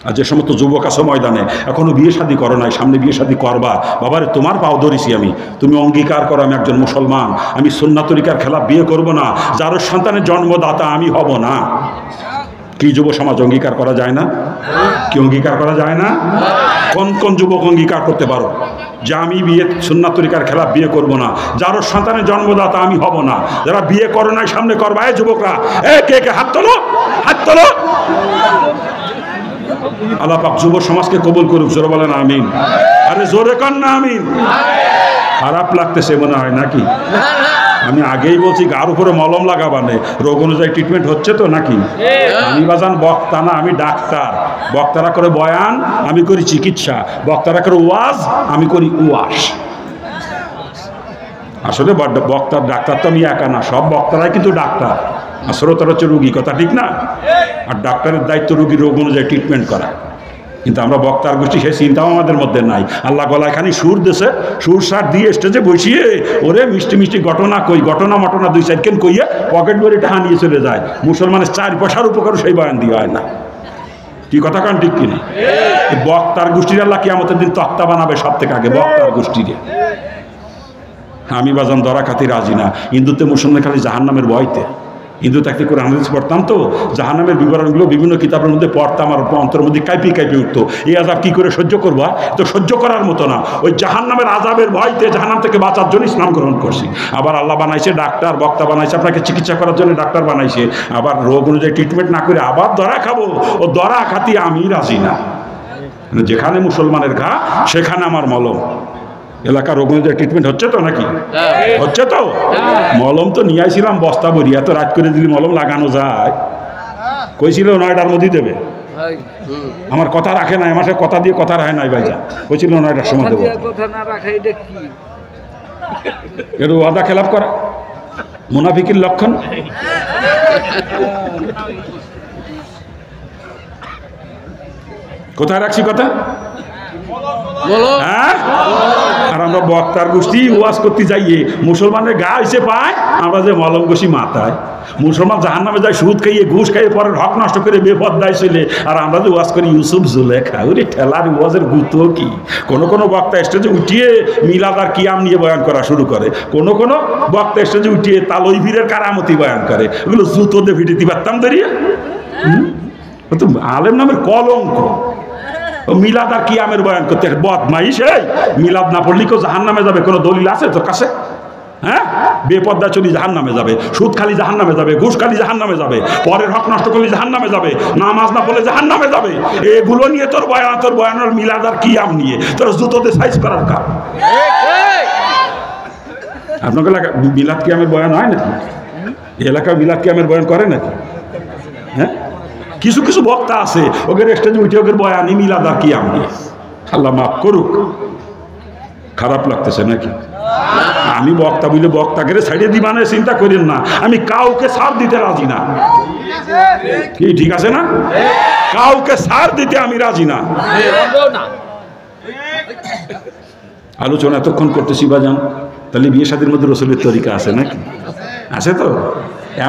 Speaker 1: আর যে সমস্ত যুবক আছে ময়দানে, এখনো বিয়ে শাদী করো নাই, সামনে বিয়ে শাদী করবা, বাবারে তোমার পাও ধরেছি আমি, তুমি অঙ্গীকার করো আমি একজন মুসলমান, আমি সুন্নাত তরিকার খেলা বিয়ে করব না, যার সন্তানের জন্মদাতা আমি হব না। কি যুব সমাজ অঙ্গীকার করা যায় না? কি অঙ্গীকার করা যায় না? কোন কোন যুবক অঙ্গীকার করতে পারো যে আমি বিয়ে সুন্নাত তরিকার খেলাফ বিয়ে করব না, যার সন্তানের জন্মদাতা আমি হব না? যারা বিয়ে করো নাই সামনে করবা, এই যুবকরা কে কে হাত তোলো, হাত তোলো। আল্লাহ পাক যুব সমাজকে কবুল করুক, জোরে বলেন আমিন। আরে জোরে কর না আমিন। খারাপ লাগতেছে মনে হয় নাকি? আমি আগেই বলছি গার উপরে মলম লাগাবানে, রোগ অনুযায়ী ট্রিটমেন্ট হচ্ছে তো নাকি? আমি বাজান বক্তা না, আমি ডাক্তার। বক্তারা করে বয়ান, আমি করি চিকিৎসা। বক্তারা করে ওয়াজ, আমি করি ওয়াশ। আসলে বক্তার ডাক্তার তো আমি একা না, সব বক্তারাই কিন্তু ডাক্তার, আর শ্রোতার হচ্ছে রুগী, কথা ঠিক না? আর ডাক্তারের দায়িত্ব রুগীর রোগ অনুযায়ী ট্রিটমেন্ট করা। কিন্তু আমরা বক্তার গোষ্ঠী সেই চিন্তাও আমাদের মধ্যে নাই। আল্লাহ গলায় খানি সুর দেশে, সুর সার দিয়ে স্টেজে বসিয়ে ওরে মিষ্টি মিষ্টি ঘটনা কই, ঘটনা মটনা 2-4 কেন কইয়ে পকেট ভরে টাকা নিয়ে চলে যায়। মুসলমানের 4 পয়সার উপকারও সেই বয়ান দিয়ে হয় না। কি কথা কান ঠিক কিনা? বক্তার গোষ্ঠীর আল্লাহ কিয়ামতের দিন তক্তা বানাবে সব থেকে আগে, বক্তার গোষ্ঠীরে। আমি বাজান দরা খাতি রাজি না। হিন্দুতে মুসলমান খালি জাহান্নামের ভয়তে। হিন্দু থাকতে করে হাদিস পড়তাম তো, জাহান্নামের বিবরণগুলো বিভিন্ন কিতাবের মধ্যে পড়তাম, আর অন্তরের মধ্যে কাঁপিয়ে উঠতো। এই আজাব কি করে সহ্য করবা? তো সহ্য করার মতো না। ওই জাহান্নামের আজাবের ভয়তে জাহান্নাম থেকে বাঁচার জন্য ইসলাম গ্রহণ করছি। আবার আল্লাহ বানাইছে ডাক্তার, বক্তা বানাইছে আপনাকে চিকিৎসা করার জন্য ডাক্তার বানাইছে। আবার রোগ অনুযায়ী ট্রিটমেন্ট না করে আবার দরা খাবো, ও দরা খাতি আমি রাজি না। যেখানে মুসলমানের ঘা সেখানে আমার মলম। এলাকার রোগ অনুযায়ী ট্রিটমেন্ট হচ্ছে তো নাকি? হচ্ছে তো। মলম তো নিয়ে আসছিলাম বস্তা ভরি, এত রাত করে যদি মলম লাগানো যায়। কইছিল 9টার মধ্যে দেবে, আমার কথা রাখে নাই, আমার সাথে কথা দিয়ে কথা রাখে নাই ভাইজা। কইছিল 9টার সময় দেবো। এটা ওয়াদা খেলাপ করা মুনাফিকের লক্ষণ। কোথায় রাখছি কথা? হ্যাঁ, আর আমরা বক্তার গোষ্ঠী ওয়াজ করতে যাইয়ে মুসলমানের গা এসে পায়, আমরা যে মলম গোষ্ঠী মাথায়। মুসলমান জাহান্নামে যায় সুদ খাইয়ে, ঘুষ খাইয়ে, পরে হক নষ্ট করে বেপরদায় ছেলে, আর আমরা যে ওয়াজ করি ইউসুফ জুলেখা। ওরে ঠেলার ওয়াজের গুতো কি! কোনো বক্তা স্টেজে উঠিয়ে মিলাদ আর কিয়াম নিয়ে বয়ান করা শুরু করে, কোনো বক্তা স্টেজে উঠিয়ে তালই বীরের কারামতি বয়ান করে। ওগুলো জুতো দিয়ে ভিটিতে পারতাম দাঁড়িয়ে। তো আলেম নামের কলঙ্ক। মিলাদ আর কিয়ামের বয়ান করতে বদমাইশ। এই মিলাদ না পড়লি কেউ জাহান নামে যাবে, কোনো দলিল আছে তোর কাছে? হ্যাঁ, বেপর্দা চলি জাহান নামে যাবে, সুদ খালি জাহান নামে যাবে, ঘুষ খালি জাহান নামে যাবে, পরের হক নষ্ট করলে জাহান নামে যাবে, নামাজ না পড়লে জাহান নামে যাবে। এগুলো নিয়ে তোর বয়ান মিলাদ আর কিয়াম নিয়ে তোর জুতোতে সাইজ করার কাজ। আপনাকে মিলাদ কিয়ামের বয়ান হয় নাকি? এলাকায় মিলাদ কিয়ামের বয়ান করে নাকি? হ্যাঁ, কিছু কিছু বক্তা আছে ওদের স্টেজে উঠে ওদের বয়ানি মিলাদ আর কিয়াম নিয়ে। আল্লাহ মাফ করুক। খারাপ লাগতেছে নাকি? আমি বক্তা বলে বক্তাকে ছাড়িয়ে দিবা না চিন্তা করেন না। আমি কাউকে ছাড় দিতে রাজি না। কি ঠিক আছে না? কাউকে ছাড় দিতে আমি রাজি না। আলোচনা এতক্ষণ করতেছি বাজান, তাহলে বিয়ে শাদীর মধ্যে রসুলের তরিকা আছে নাকি? আছে তো।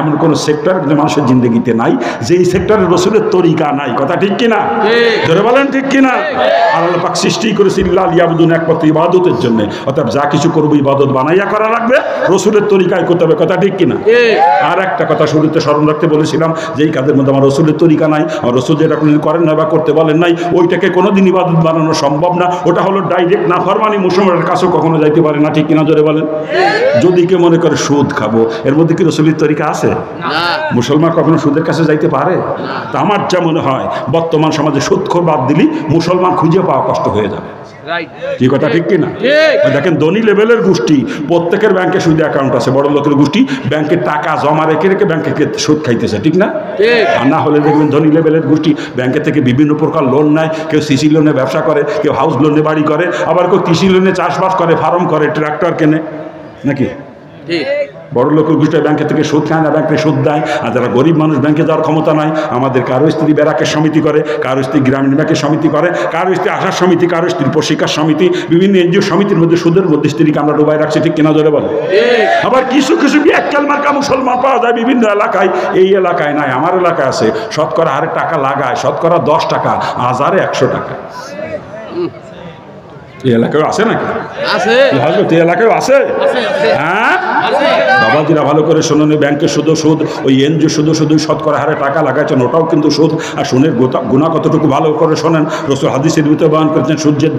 Speaker 1: এমন কোন সেক্টর মানুষের জিন্দগিতে নাই যেই সেক্টরে রসুলের তরিকা নাই। কথা ঠিক কিনা? ধরে বলেন ঠিক কিনা? আল্লাহ পাক সৃষ্টি করেছে ইল্লাহ লিয়াবুদুন, একমাত্র ইবাদতের জন্য। অর্থাৎ যা কিছু করবো ইবাদত বানাইয়া করা লাগবে, রসুলের তরিকায় করতে হবে। কথা ঠিক কিনা? আর একটা কথা শুরুতে স্মরণ রাখতে বলেছিলাম, যেই কাজের মধ্যে আমার রসুলের তরিকা নাই, আমার রসুল যেটা কোনোদিন করেন না বা করতে বলেন নাই, ওইটাকে কোনোদিন ইবাদত বানানো সম্ভব না। ওটা হলো ডাইরেক্ট নাফরমানি, মুসলমানের কাছেও কখনো যাইতে পারে না। ঠিক কিনা জোরে বলেন? যদি কেউ মনে করে সুদ খাবো, এর মধ্যে কি রসুলের তরিকা আছে? মুসলমান কখনো সুদের কাছে যাইতে পারে? তা আমার যা মনে হয় বর্তমান সমাজে সুদখোর বাদ দিলি মুসলমান খুঁজে পাওয়া কষ্ট হয়ে যাবে। কি কথা ঠিক কিনা? দেখেন ধনী লেভেলের গোষ্ঠী প্রত্যেকের ব্যাংকে সুদে অ্যাকাউন্ট আছে, বড় লোকের গোষ্ঠী ব্যাংকে টাকা জমা রেখে ব্যাংকে সুদ খাইতেছে। ঠিক না? আর না হলে দেখবেন ধনী লেভেলের গোষ্ঠী ব্যাংকে থেকে বিভিন্ন প্রকার লোন নেয়। কেউ সিসি লোনে ব্যবসা করে, কেউ হাউস লোনে বাড়ি করে, আবার কেউ কৃষি লোনে চাষবাস করে, ফার্ম করে, ট্রাক্টর কেনে নাকি? বড় লোকের গোষ্ঠী ব্যাংকে থেকে সুদ খায় না, ব্যাংকে সুদ দেয়। আর যারা গরিব মানুষ ব্যাংকে যাওয়ার ক্ষমতা নাই, আমাদের কারো স্ত্রী ব্যারাকের সমিতি করে, কারো স্ত্রী গ্রামীণ ব্যাংকের সমিতি করে, কারো স্ত্রী আশার সমিতি, কারো স্ত্রী প্রশিক্ষার সমিতি, বিভিন্ন এনজিও সমিতির মধ্যে সুদের মধ্যে স্ত্রীকে আমরা ডুবাই রাখছি। ঠিক কিনা জোরে বলে? আবার কিছু এককাল মার্কা মুসলমান পাওয়া যায় বিভিন্ন এলাকায়। এই এলাকায় নাই, আমার এলাকায় আছে। শতকরা হারে টাকা লাগায়, শতকরা 10 টাকা, হাজারে 100 টাকা। এই এলাকায় আছে নাকি?
Speaker 2: আছে
Speaker 1: হজরত এই এলাকায় আছে? হ্যাঁ বাবাজিরা ভালো করে শুনুন, ব্যাংকের শুধু সুদ, ওই এনজিও শুধু শতকরা হারে টাকা লাগাচ্ছেন, ওটাও কিন্তু সুদ। আর সুদের গুণা কতটুকু ভালো করে শোনেন। রাসূল হাদিসের ভিতরে বয়ান করেছেন, সূর্যের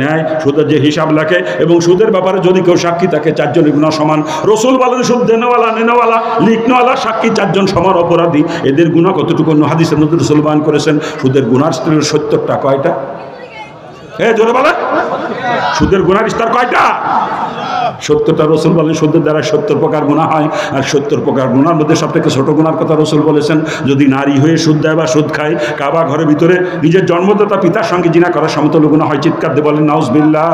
Speaker 1: ন্যায় সুদের যে হিসাব লেখে, এবং সুদের ব্যাপারে যদি কেউ সাক্ষী থাকে চারজনের গুণা সমান। রাসূল বলেন সুদ দেনেওয়ালা, নেনেওয়ালা, লিখনেওয়ালা, সাক্ষী চারজন সমান অপরাধী। এদের গুণা কতটুকু হাদিসের মধ্যে রাসূল বয়ান করেছেন। সুদের গুনার স্তরের 70টা কয়টা? জোরে বলেন, সুদের গুনার স্তর কয়টা? 70টা। রাসূল বলেন সুদের দ্বারা 70 প্রকার গুনাহ হয়। আর 70 প্রকার গুনার মধ্যে সবথেকে ছোট গুনার কথা রাসূল বলেছেন, যদি নারী হয়ে সুদ দেয় বা সুদ খায়, কাবা ঘরের ভিতরে নিজের জন্মদাতা পিতার সঙ্গে জিনা করার সমতুল্য গুনাহ হয়। চিৎকার দিয়ে বলেন নাউজুবিল্লাহ।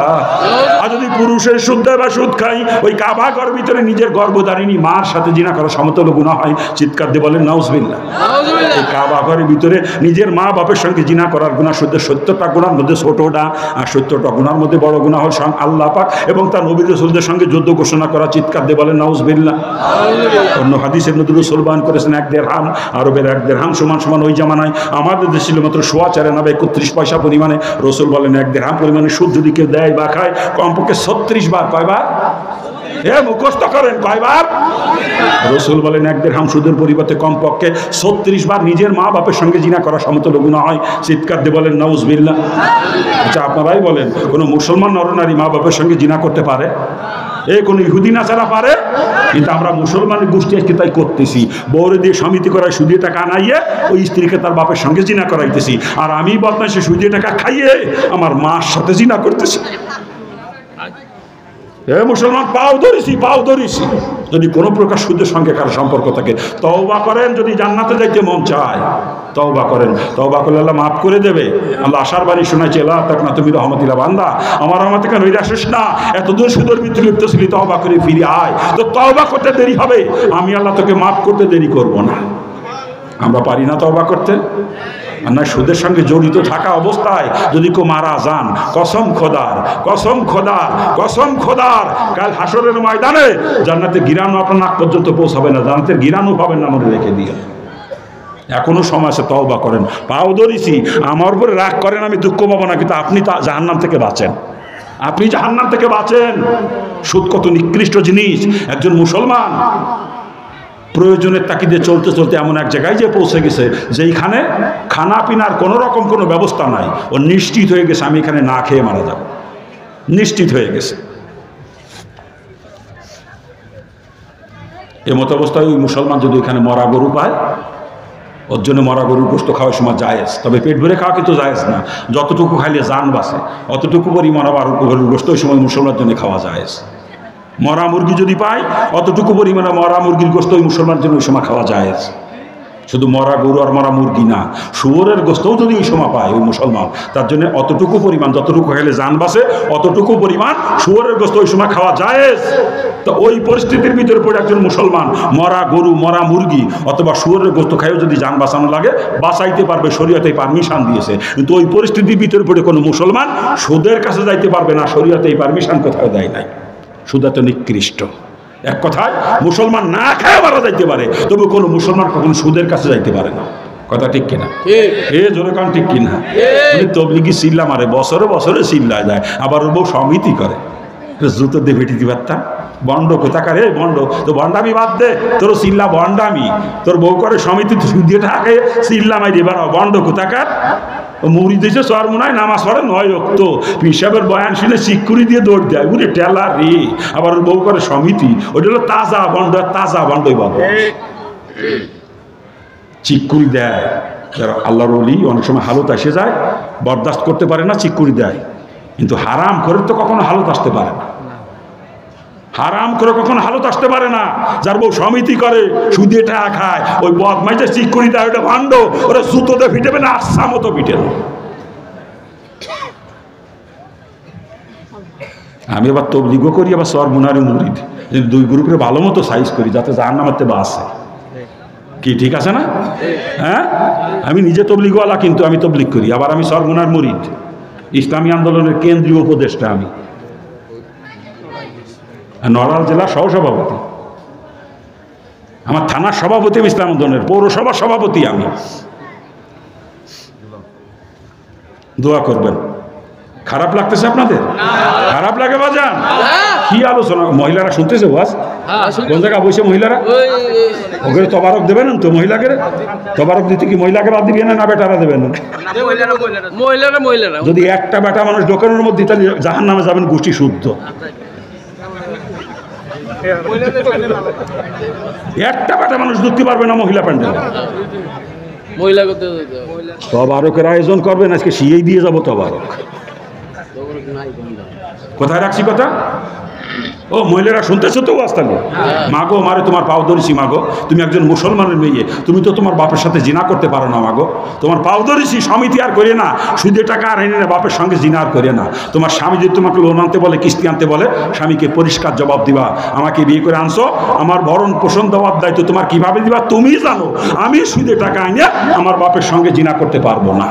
Speaker 1: আর যদি পুরুষের সুদ দেয় বা সুদ খায়, ওই কাবা ঘরের ভিতরে নিজের গর্ভধারিণী মার সাথে জিনা করার সমতুল্য গুনাহ হয়। চিৎকার দিয়ে বলেন নাউজুবিল্লাহ। এই কাবা ঘরের ভিতরে নিজের মা বাপের সঙ্গে জিনা করার গুনাহ সুদের 70টা গুনার মধ্যে ছোটটা, আর 70টা গুনার মধ্যে বড় গুনাহ হল স্বয়ং আল্লাহ পাক এবং তার নবী রাসূলদের সঙ্গে যুদ্ধ ঘোষণা করা। চিৎকার দিয়ে বলেন নাউজুবিল্লাহ। অন্য হাদিসের মধ্যে রাসূল বয়ান করেছেন 1 দিরহাম, আরবের 1 দিরহাম সমান ওই জামানায় আমাদের দেশে ছিল মাত্র 4.94 পয়সা পরিমাণে। রাসূল বলেন 1 দিরহাম পরিমাণে সুদ যদি কেউ দেয় বা খায়, কমপক্ষে 36 বার, কয়বার? মুখস্থ করেন, কয়বার? রাসূল বলেন 1 দিরহাম সুদের পরিবর্তে কমপক্ষে 36 বার নিজের মা বাপের সঙ্গে জিনা করা সমতুল্য গুনাহ হয়। চিৎকার দিয়ে বলেন নাউজুবিল্লাহ। আচ্ছা আপনারাই বলেন, কোনো মুসলমান নরনারী মা বাপের সঙ্গে জিনা করতে পারে? কোনো ইহুদি নাসারা পারে? কিন্তু আমরা মুসলমানের গোষ্ঠী আজকে তাই করতেছি। বউরে দিয়ে সমিতি করায় সুদে টাকা আনাইয়ে ওই স্ত্রীকে তার বাপের সঙ্গে জিনা করাইতেছি, আর আমি বদমাইশে সুদে টাকা খাইয়ে আমার মার সাথে জিনা করতেছি। মুসলমান পাও ধরিছি। যদি কোনো প্রকার সুদের সঙ্গে কারো সম্পর্ক থাকে, তওবা করেন। যদি জান্নাতে যাইতে মন চায়, তওবা করেন। তওবা করলে আল্লাহ মাফ করে দেবে। আল্লাহ আশার বাণী শোনাইছে, লা তাকনা তুমি রহমাতিল্লাহ, বান্দা আমার রহমত থেকে নইরা আসিস না, এতদূর সুদের ভিতরে লিপ্ত ছিলি, তওবা করে ফিরে আয়। তো তওবা করতে দেরি হবে, আমি আল্লাহ তোকে মাফ করতে দেরি করব না। আমরা পারি না তওবা করতে? আর না, সুদের সঙ্গে জড়িত থাকা অবস্থায় যদি কেউ মারা যান, কসম খোদার কাল হাসরের ময়দানে জান্নাতের গিরানো আপনার নাক পর্যন্ত পৌঁছাবে না, জান্নাতের গিরানো পাবেন না। মনে রেখে দিয়ে এখনো সময় আছে, তওবা করেন। পাও ধরিছি, আমার উপরে রাগ করেন, আমি দুঃখ পাবো না, কিন্তু আপনি জাহান্নাম থেকে বাঁচেন। সুদ কত নিকৃষ্ট জিনিস। একজন মুসলমান প্রয়োজনের তাকিদে চলতে এমন এক জায়গায় যে পৌঁছে গেছে, যেইখানে খানা পিনার কোনো রকম কোনো ব্যবস্থা নাই। ও নিশ্চিত হয়ে গেছে আমি এখানে না খেয়ে মারা যাব, নিশ্চিত হয়ে গেছে। এমত অবস্থায় ওই মুসলমান যদি এখানে মরা গরু পায়, ওর জন্য মরা গরুর গোস্ত খাওয়ার সময় জায়েজ, তবে পেট ভরে খাওয়া কিন্তু জায়েজ না। যতটুকু খাইলে জান বাঁচে, অতটুকু পরিমাণ আবার গরুর গোস্ত ওই সময় মুসলমানের জন্য খাওয়া জায়েজ। মরা মুরগি যদি পায়, অতটুকু পরিমাণে মরা মুরগির গোস্ত ওই মুসলমানের জন্য ওই সময় খাওয়া জায়েজ। শুধু মরা গরু আর মরা মুরগি না, শুয়োরের গোস্তও যদি ওই সময় পায় ওই মুসলমান, তার জন্য অতটুকু পরিমাণ, যতটুকু খাইলে জান বাঁচে অতটুকু পরিমাণ শুয়োরের গোস্ত ওই সময় খাওয়া জায়েজ। তো ওই পরিস্থিতির ভিতরে পড়ে একজন মুসলমান মরা গরু, মরা মুরগি অথবা শুয়োরের গোস্ত খাইও যদি জান বাঁচানো লাগে, বাঁচাইতে পারবে, শরীয়তে পারমিশন দিয়েছে। কিন্তু ওই পরিস্থিতির ভিতরে পড়ে কোনো মুসলমান সুদের কাছে যাইতে পারবে না, শরীয়তে পারমিশন কোথাও দেয় নাই। সুদা তো নিকৃষ্ট। এক কথায় মুসলমান না খায় মারা যাইতে পারে, তবে কোনো মুসলমান কখনো সুদের কাছে যাইতে পারে না। কথা ঠিক কিনা? জোরে কান ঠিক কিনা? তবলিগি চিল্লা মারে, বছরে চিল্লা যায়, আবার ওর বউ সমিতি করে, জুতো দিয়ে বেটি দিবারটা বন্ড কোথাকার। বন্ড তো বন্ডামি বাদ দে, তোর চিল্লা বন্ডামি। তোর বউ করে সমিতি, সুদিয়ে টাকে চিল্লা মাই দিবার বন্ড কোথাকার। মুড়ি দিয়েছে সর মনে হয়, নামাজ পড়ে 9 ওয়াক্ত, পিসাবের বয়ান শুনে চিকুরি দিয়ে দৌড় দেয়, উরে টেলা রে। আবার ওর বউ করে সমিতি, ওইটা হলো তাজা বন্ডই বাবা, চিকুরি দেয়। আল্লাহর ওলি অনেক সময় হালত এসে যায়, বরদাস্ত করতে পারে না, চিকুরি দেয়। কিন্তু হারাম করে তো কখনো হালত আসতে পারে না, যার বউ সমিতি করে, সুদে টাকা খায়, ওই বদমাইশে চিকুরি দেয়, ওটা ভাণ্ড, ওরা জুতোতে ফিটেবে না, আচ্ছা মতো ফিটে না। আমি আবার তবলিগও করি, আবার সর মুনারি মুরিদ, দুই গ্রুপের ভালো মতো সাইজ করি, যাতে জাহান্নামের থেকে বাঁচে। কি ঠিক আছে না? হ্যাঁ, আমি নিজে তবলিগওয়ালা, কিন্তু আমি তবলিগ করি, আবার আমি সর মুনার মুরিদ, ইসলামী আন্দোলনের কেন্দ্রীয় উপদেষ্টা আমি, নড়াইল জেলার সহসভাপতি, আমার থানার সভাপতি আমি, ইসলাম আন্দোলনের পৌরসভার সভাপতি আমি। দোয়া করবেন খারাপ লাগতেছে আপনাদের? খারাপ লাগে বাজান? কি আলোচনা মহিলারা শুনতেছে ওয়াজ? কোন জায়গায় বসে মহিলারা ওকে তবারক দেবেন তো? মহিলাকে তবারক দিতে কি মহিলাকে বাদ দিবেন না বেটারা দেবেন? যদি একটা বেটা মানুষ দোকানের মধ্যে তাহলে জাহান্নামে যাবেন গোষ্ঠী শুদ্ধ। একটা বেটা মানুষ ঢুকতে পারবে না মহিলা প্যান্ডেলে। তবারকের আয়োজন করবেন, আজকে শিয়েই দিয়ে যাবো তবারক। কোথায় রাখছি কথা? ও মহিলারা শুনতেছো তো ওয়াস্তালি? মাগো মারে তোমার পাও ধরেছি মাগো, তুমি একজন মুসলমানের মেয়ে, তুমি তো তোমার বাপের সাথে জিনা করতে পারো না মাগো, তোমার পাও ধরেছি, সমিতি আর করে না, সুদে টাকা আর এনে না, বাপের সঙ্গে জিনা আর করে না। তোমার স্বামী যদি তোমাকে লোন আনতে বলে, কিস্তি আনতে বলে, স্বামীকে পরিষ্কার জবাব দিবা, আমাকে বিয়ে করে আনছো, আমার ভরণ পোষণ দেওয়ার দায়িত্ব তোমার কিভাবে দিবা তুমি জানো, আমি সুদে টাকা আনে আমার বাপের সঙ্গে জিনা করতে পারবো না।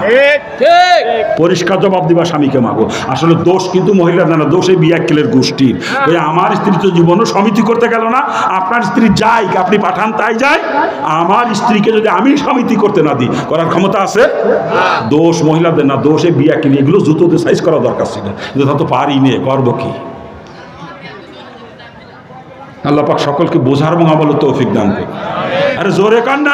Speaker 1: পরিষ্কার জবাব দিবা স্বামীকে মাগো। আসলে দোষ কিন্তু মহিলার না, দোষ এই বিয়াক্কেলের গোষ্ঠীর। ওই আমার স্ত্রী তো জীবনও সমিতি করতে গেল না, আপনার স্ত্রী যাই আপনি পাঠান তাই যায়, আমার স্ত্রীকে যদি আমি সমিতি করতে না দিই করার ক্ষমতা আছে? দোষ মহিলাদের না, দোষ এই বিয়াক্কেল। এগুলো জুতোতে সাইজ করা দরকার ছিল, কিন্তু তা তো পারি নে, করবো কি? আল্লাহ পাক সকলকে বোঝার এবং আমলের তৌফিক দান করে। আরে জোরে কান না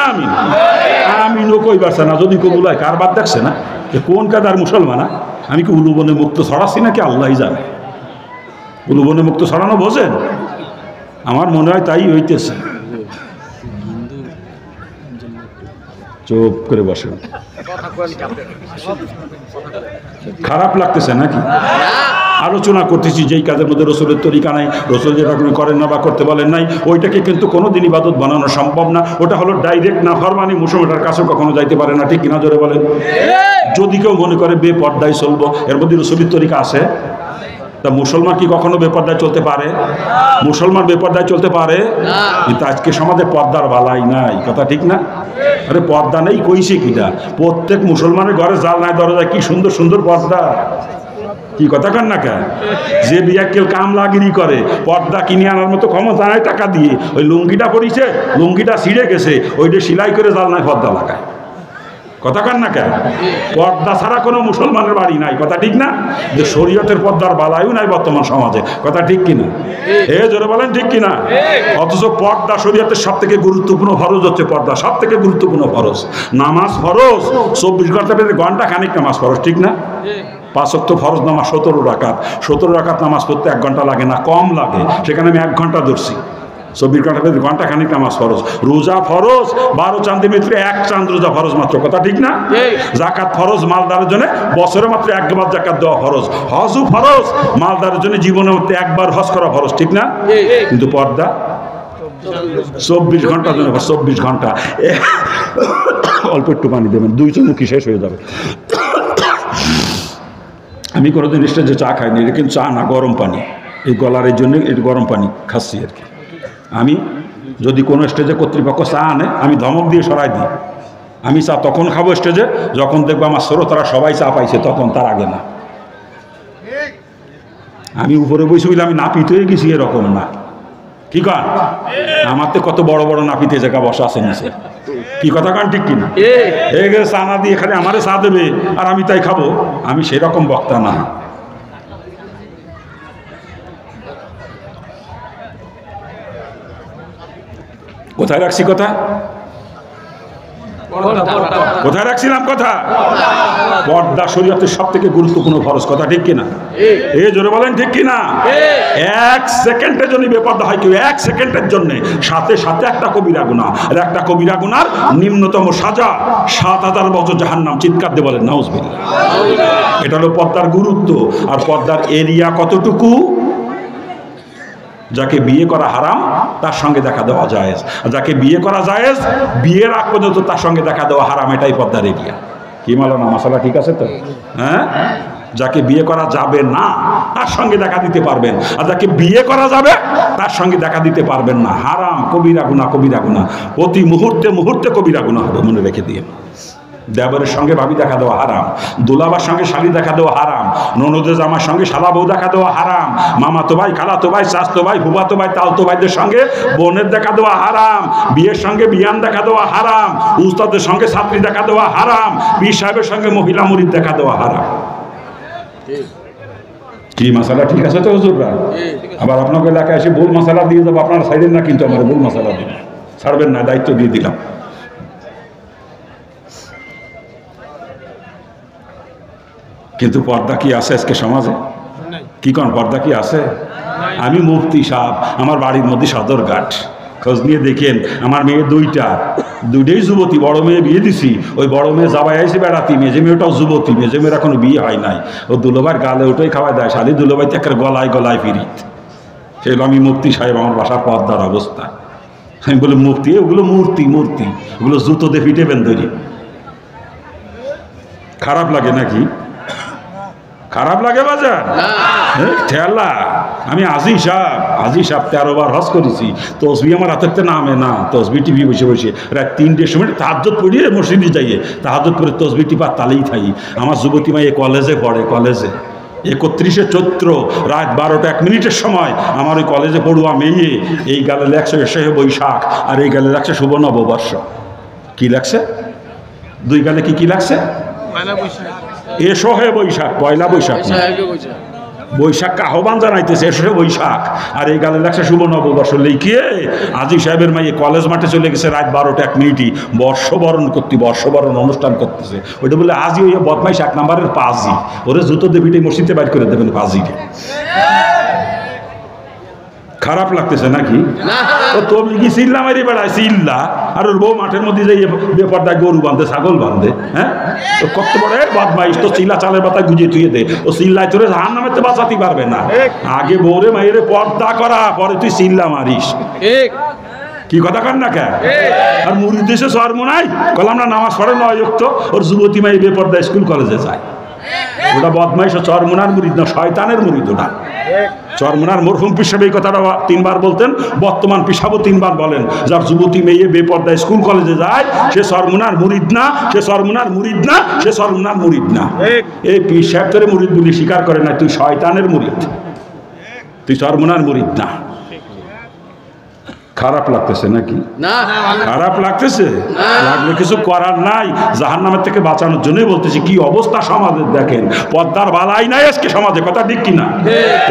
Speaker 1: আমি নকই পারছে না, যদি কবুলায় কার বাদ দেখছে না যে কোন কাদার মুসলমান? আমি কি উলুবনে মুক্ত ছড়াচ্ছি নাকি আল্লাহই জানে। উলুবনে মুক্ত ছড়ানো বোঝেন? আমার মনে হয় তাই হইতেছে। চুপ করে বসেন। খারাপ লাগতেছে নাকি? আলোচনা করতেছি যেই কাজের মধ্যে রসুলের তরিকা নাই, রসুল যেটা করেন না বা করতে বলেন নাই, ওইটাকে কিন্তু কোনোদিন ইবাদত বানানো সম্ভব না। ওটা হলো ডাইরেক্ট নাফরমানি, মুসলমানের কাছেও কখনো যাইতে পারে না, ঠিক কিনা জোরে বলেন? যদি কেউ মনে করে বেপর্দায় চলবো, এর মধ্যে রসুলের তরিকা আছে? তা মুসলমান কি কখনো বেপর্দায় চলতে পারে? মুসলমান বেপর্দায় চলতে পারে? কিন্তু আজকে সমাজে পর্দার বালাই নাই, কথা ঠিক না? আরে পর্দা নেই কইছে কিনা? প্রত্যেক মুসলমানের ঘরে জানলায় দরজায় কি সুন্দর সুন্দর পর্দা। কি কথা কান না কেন? যে বিয়াক্কেল কামলাগিরি করে, পর্দা কিনে আনার মতো ক্ষমতা নাই টাকা দিয়ে, ওই লুঙ্গিটা পরিছে, লুঙ্গিটা ছিঁড়ে গেছে, ওইটা সেলাই করে জানলায় পর্দা লাগায়। কথা কান না কেন? পর্দা ছাড়া কোনো মুসলমানের বাড়ি নাই, কথা ঠিক না? যে শরীয়তের পর্দার বালাইও নাই বর্তমান সমাজে, কথা ঠিক কিনা? জোরে বলেন ঠিক কিনা? অথচ পর্দা শরীয়তের সব থেকে গুরুত্বপূর্ণ ফরজ হচ্ছে পর্দা, সব থেকে গুরুত্বপূর্ণ ফরজ। নামাজ ফরজ 24 ঘন্টা পেলে ঘন্টা খানিক নামাজ ফরজ, ঠিক না? 5 ওয়াক্ত ফরজ নামাজ 17 রাকাত, 17 রাকাত নামাজ পড়তে 1 ঘন্টা লাগে না, কম লাগে, সেখানে আমি 1 ঘন্টা ধরছি। 24 ঘন্টা পেলে ঘন্টা খানিক নামাজ ফরজ। রোজা ফরজ 12 চাঁদের ভিতরে 1 চাঁদ রোজা ফরজ মাত্র, কথা ঠিক না? জাকাত ফরজ মালদারের জন্য, বছরে মাত্র 1 বার জাকাত দেওয়া ফরজ। হজও ফরজ, মালদারের জন্য জীবনের মধ্যে 1 বার হজ করা ফরজ, ঠিক না? কিন্তু পর্দা 24 ঘন্টার জন্য, 24 ঘন্টা। অল্প একটু পানি দেবেন, 2 চুমুকি শেষ হয়ে যাবে। আমি কোনোদিন স্টেজে চা খাইনি, এটা কিন্তু চা না, গরম পানি। এই গলার এই জন্য এটা গরম পানি খাচ্ছি আর কি। আমি যদি কোনো স্টেজে কর্তৃপক্ষ চা আনে, আমি ধমক দিয়ে সরাই দিই। আমি চা তখন খাবো স্টেজে যখন দেখবো আমার শ্রোতারা সবাই চা পাইছে, তখন, তার আগে না। আমি উপরে বসে বলে আমি নাপিত হয়ে গেছি এরকম না, ঠিক আছে? আমার তো কত বড় বড় নাপিতে জায়গা বসা আছে নিচে, কি কথা কান ঠিক কিনা? এই গেছে চা না দিয়ে খালি আমারে চা দেবে আর আমি তাই খাবো, আমি সেরকম বক্তা না। কোথায় রাখছি কথা? কোথায় রাখছিলাম কথা? পর্দা শরীয়তের সব থেকে গুরুত্বপূর্ণ ফরজ, কথা ঠিক কিনা? জোরে বলেন ঠিক কিনা? 1 সেকেন্ডের জন্য বেপর্দা হয় কেউ, 1 সেকেন্ডের জন্য, সাথে সাথে একটা কবিরা গুনাহ, আর একটা কবিরা গুনার নিম্নতম সাজা 7000 বছর জাহান্নাম। চিৎকার দিয়ে বলেন নাউজুবিল্লাহ। এটা হলো পর্দার গুরুত্ব। আর পর্দার এরিয়া কতটুকু? যাকে বিয়ে করা হারাম তার সঙ্গে দেখা দেওয়া জায়েজ, আর যাকে বিয়ে করা জায়েজ বিয়ের আগ পর্যন্ত তার সঙ্গে দেখা দেওয়া হারাম, এটাই পর্দার এরিয়া। কি মালানা মাসালা ঠিক আছে তো? হ্যাঁ, যাকে বিয়ে করা যাবে না তার সঙ্গে দেখা দিতে পারবেন, আর যাকে বিয়ে করা যাবে তার সঙ্গে দেখা দিতে পারবেন না। হারাম, কবিরা গুনাহ, কবিরা গুনাহ, প্রতি মুহূর্তে মুহূর্তে কবিরা গুনাহ হবে, মনে রেখে দিয়ে। দেবরের সঙ্গে ভাবি দেখা দেওয়া হারাম, দুলাবার সঙ্গে শালি দেখা দেওয়া হারাম, ননদের জামার সঙ্গে শালা বউ দেখা দেওয়া হারাম, মামাতো ভাই, খালাতো ভাই, চাচতো ভাই, ফুফাতো ভাই, তালতো ভাইদের সঙ্গে বোনের দেখা দেওয়া হারাম, বিয়ের সঙ্গে বিয়ান দেখা দেওয়া হারাম, উস্তাদের সঙ্গে ছাত্রী দেখা দেওয়া হারাম, পীর সাহেবের সঙ্গে মহিলা মুরিদ দেখা দেওয়া হারাম। কি মশালা ঠিক আছে তো হুজুররা? আবার আপনাকে এলাকায় এসে ভুল মশালা দিয়ে যাবো, আপনারা ছাড়েন না কিন্তু আমার ভুল মশালা দিন, ছাড়বেন না, দায়িত্ব দিয়ে দিলাম। কিন্তু পর্দা কি আছে আজকে সমাজে? কি কোন পর্দা কি আছে? আমি মুফতি সাহেব, আমার বাড়ির মধ্যে সদরঘাট, খোঁজ নিয়ে দেখেন আমার মেয়ে দুইটাই যুবতী। বড় মেয়ে বিয়ে দিছি, ওই বড় মেয়ে যাবাই আইসে বেড়াতি, মেজে মেয়েটাও যুবতী, মেজে মেয়ের এখনো বিয়ে হয় নাই। ও দুলোভাইয়ের গালে ওটাই খাওয়াই দেয়, শালি দুলোভাই তো একটা গলায় গলায় ফিরিত। সেই আমি মুফতি সাহেব, আমার বাসার পর্দার অবস্থা। আমি বলি মুফতি, ওগুলো মূর্তি, ওগুলো জুতো দিয়ে পিটেবেন ধরি। খারাপ লাগে নাকি? খারাপ লাগে বাজার? ঠেলা। আমি আজি সাহেব 13 বার হজ করেছি, তসবি আমার হাতের নামে না। তসবি টিভি বসে রাত 3টের সময় তাহাজ্জুদ পড়িয়ে মসজিদে যাইয়ে তাহাজ্জুদ করে তসবি টিপা তালেই থাকি। আমার যুবতী মাই কলেজে পড়ে, কলেজে 31শে চৈত্র রাত 12টা 1 মিনিটের সময় আমার ওই কলেজে পড়ুয়া মেয়ে এই গালে লেখছে এসে বৈশাখ, আর এই গালে লাগছে শুভ নববর্ষ। কি লাগছে? দুই গালে কি লাগছে? এসো হে বৈশাখ, পয়লা বৈশাখ, বৈশাখকে আহ্বান জানাইতেছে, এসো হে বৈশাখ। আর এই গালে লাগছে শুভ নববর্ষ লিখিয়ে আজি সাহেবের মাইয়ে কলেজ মাঠে চলে গেছে রাত 12টা 1 মিনিটই বর্ষবরণ অনুষ্ঠান করতেছে। ওইটা বলে আজি ওই বদমাইশ 1 নম্বরের পাজি, ওরে জুতো দেবিটে মসজিদে বাইর করে দেবেন পাজিকে। খারাপ লাগতেছে নাকি? ও তুমি কি চিল্লা মারি বেড়ায় চিল্লা, আর ওর বউ মাঠের মধ্যে যাই বেপরদায় গরু বাঁধে, ছাগল বাঁধে। হ্যাঁ, ও কত বড় বদমাইশ, তো চিল্লা চালের পাতা গুজিয়ে তুই দে, ও চিল্লায় তোরে জাহান্নামেতে বাঁচাতে পারবে না। আগে বউরে মাইরে পর্দা করা, পরে তুই চিল্লা মারিস। কি কথা কর না কে? আর মুড়ির দেশে শর্ম নাই, কলাম না নামাজ পড়ে নয় তো ওর যুবতী মাই বেপরদা স্কুল কলেজে যায়। ওটা বদমাইশ, চরমুনার মুরিদ না, শয়তানের মুরিদ ওটা। চরমুনার মরহুম পিসাব এই কথাটা 3 বার বলতেন, বর্তমান পিসাবও 3 বার বলেন। যার যুবতী মেয়ে বেপর্দায় স্কুল কলেজে যায় সে চরমুনার মুরিদ না, সে চরমুনার মুরিদ না, সে চরমুনার মুরিদ না। এই পীর সাহেব তোরে মুরিদ বলি স্বীকার করে না, তুই শয়তানের মুরিদ, তুই চরমুনার মুরিদ না। খারাপ লাগতেছে নাকি? খারাপ লাগতেছে? লাগলে কিছু করার নাই, জাহান্নামের থেকে বাঁচানোর জন্যই বলতেছি। কি অবস্থা সমাজের দেখেন, পর্দার বালাই নাই আজকে সমাজে, কথা ঠিক কিনা?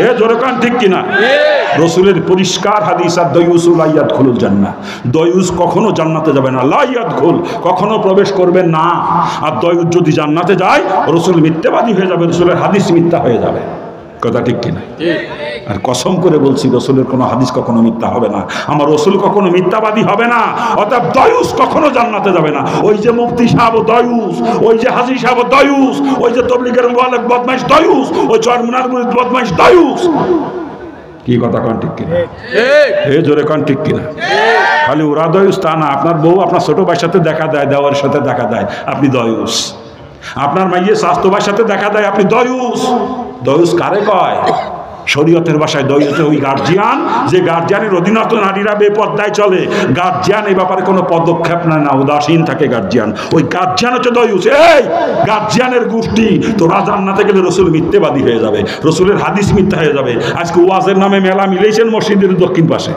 Speaker 1: এ জোরে কান ঠিক কিনা? রসুলের পরিষ্কার হাদিস, আর দয়ুসুল আইয়াদ খুলুল জান্নাহ, দয়ুস কখনো জান্নাতে যাবে না, লাইয়াদ খুল কখনো প্রবেশ করবে না। আর দয়ুস যদি জান্নাতে যায় রসুল মিথ্যাবাদী হয়ে যাবে, রসুলের হাদিস মিথ্যা হয়ে যাবে, কথা ঠিক কিনা? আর কসম করে বলছি রসুলের কোনো হাদিস কখনো মিথ্যা হবে না, আমার রসুল কখনো মিথ্যাবাদী হবে না। অর্থাৎ দয়ুস কখনো জান্নাতে যাবে না। ওই যে মুফতি সাহেব দয়ুস, ওই যে হাজি সাহেব দয়ুস, ওই যে তবলিগের বদমাইশ দয়ুস, ওই চরমুনার বদমাইশ দয়ুস। কি কথা কন ঠিক কিনা? এ জোরে কন ঠিক কিনা? খালি ওরা দয়ুস তা না, আপনার বউ আপনার ছোট ভাইয়ের সাথে দেখা দেয়, দেওয়ার সাথে দেখা দেয়, আপনি দয়ুস। আপনার মাইয়ে স্বাস্থ্য ভাইয়ের সাথে দেখা দেয়, আপনি দয়ুস। দয়ুস কারে কয়? শরীয়তের ভাষায় দয়ুস ওই গার্জিয়ান, যে গার্জিয়ানের অধীনত নারীরা বেপর্দায় চলে, গার্জিয়ান এই ব্যাপারে কোনো পদক্ষেপ নেয় না, উদাসীন থাকে গার্জিয়ান, ওই গার্জিয়ান হচ্ছে দয়ুস। এই গার্জিয়ানের গোষ্ঠী, তোরা জান্নাতে গেলে রসুল মিথ্যেবাদী হয়ে যাবে, রসুলের হাদিস মিথ্যা হয়ে যাবে। আজকে ওয়াজের নামে মেলা মিলেছেন মসজিদের দক্ষিণ পাশে,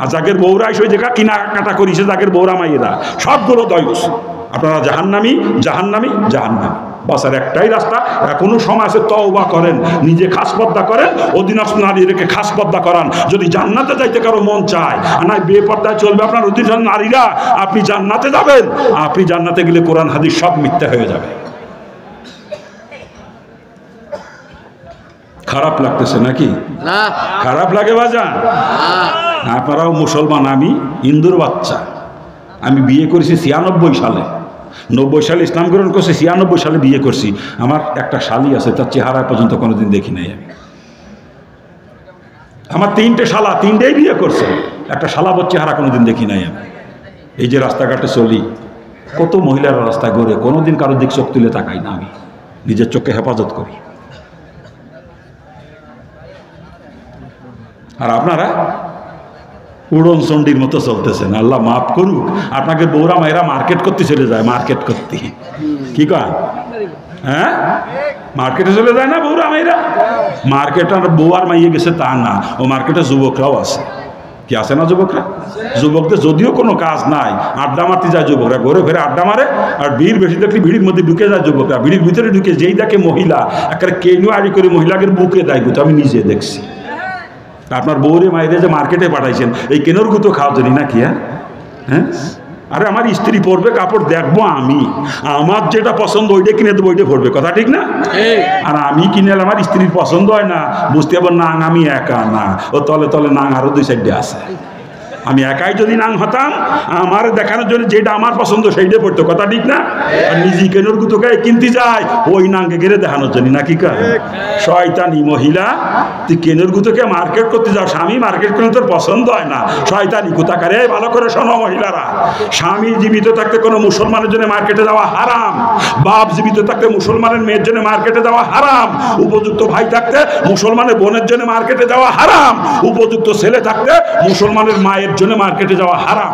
Speaker 1: আর যাদের বৌরা এসে জায়গা কিনাকাটা করিছে, যাদের বৌরা মাইয়েরা সবগুলো দয়ুস। আপনারা জাহান্নামী, জাহান্নামী, জাহান্নামী, বাস। আর একটাই রাস্তা, এখনো সময় আছে, তওবা করেন, নিজে খাস পর্দা করেন, অধীনস্থ নারীদেরকে খাস পর্দা করান। যদি জান্নাতে যাইতে কারো মন চায়, আর নাই বেপর্দায় চলবে আপনার অধীনস্থ নারীরা, আপনি জান্নাতে যাবেন। আপনি জান্নাতে গেলে কোরআন হাদিস সব মিথ্যা হয়ে যাবে। খারাপ লাগতেছে নাকি? খারাপ লাগে বাজান? আপনারাও মুসলমান, আমি হিন্দুর বাচ্চা। আমি বিয়ে করেছি 96 সালে, 90 সালে ইসলাম গ্রহণ করছি, 96 সালে বিয়ে করছি। আমার একটা শালি আছে, তার চেহারা পর্যন্ত কোনোদিন দেখি নাই আমি। আমার 3টে শালা, 3টেই বিয়ে করছে, একটা শালাবর চেহারা কোনোদিন দেখি নাই আমি। এই যে রাস্তাঘাটে চলি, কত মহিলারা রাস্তায় ঘুরে, কোনোদিন কারোর দিক চোখ তুলে তাকাই না, আমি নিজের চোখে হেফাজত করি। আর আপনারা উড়ন চণ্ডীর মতো চলতেছেন, আল্লাহ মাফ করুক। আপনাকে বৌরা মায়েরা মার্কেট করতে চলে যায়, মার্কেট করতে, কি কয়? হ্যাঁ, মার্কেটে চলে যায় না বৌরা মায়েরা? মার্কেট আর বউ আর মাইয়ে গেছে তা না, ও মার্কেটে যুবকরাও আছে। কি আছে না যুবকরা? যুবকদের যদিও কোনো কাজ নাই, আড্ডা মারতে যায় যুবকরা, ঘরে ফেরে আড্ডা মারে, আর ভিড় বেশি দেখলে ভিড়ির মধ্যে ঢুকে যায় যুবকরা। ভিড়ির ভিতরে ঢুকে যেই দেখে মহিলা, একটা কেনু আড়ি করে মহিলাকে বুকে দেয় গুতো, আমি নিজে দেখছি। আপনার বউরে মায়েরে যে মার্কেটে পাঠাইছেন এই কেনোর গুতো খাওয়া জানি না কি? হ্যাঁ, আরে আমার স্ত্রী পরবে কাপড় দেখবো আমি, আমার যেটা পছন্দ ওইটা কিনে দেবো, ওইটা পরবে, কথা ঠিক না? আর আমি কিনে আমার স্ত্রীর পছন্দ হয় না, বুঝতে পারবো নাং আমি একা না, ও তলে তলে নাং আরো 2-4টে আছে। আমি একাই যদি নাং হতাম, আমার দেখানোর জন্য যেটা আমার পছন্দ সেইটা পড়তো, কথা ঠিক না? আর নিজে কেনোর গুতোকে কিনতে যায় ওই নাঙ্গে ঘেরে দেখানোর জন্য, নাকি কা? শয়তানি মহিলা, তুই কেনোর গুতোকে মার্কেট করতে যাও, স্বামী মার্কেট করে তোর পছন্দ হয় না, শয়তানি কোথাকারে। ভালো করে শোনো মহিলারা, স্বামী জীবিত থাকতে কোনো মুসলমানের জন্য মার্কেটে যাওয়া হারাম, বাপ জীবিত থাকতে মুসলমানের মেয়ের জন্য মার্কেটে যাওয়া হারাম, উপযুক্ত ভাই থাকতে মুসলমানের বোনের জন্য মার্কেটে যাওয়া হারাম, উপযুক্ত ছেলে থাকতে মুসলমানের মায়ের জন্য মার্কেটে যাওয়া হারাম।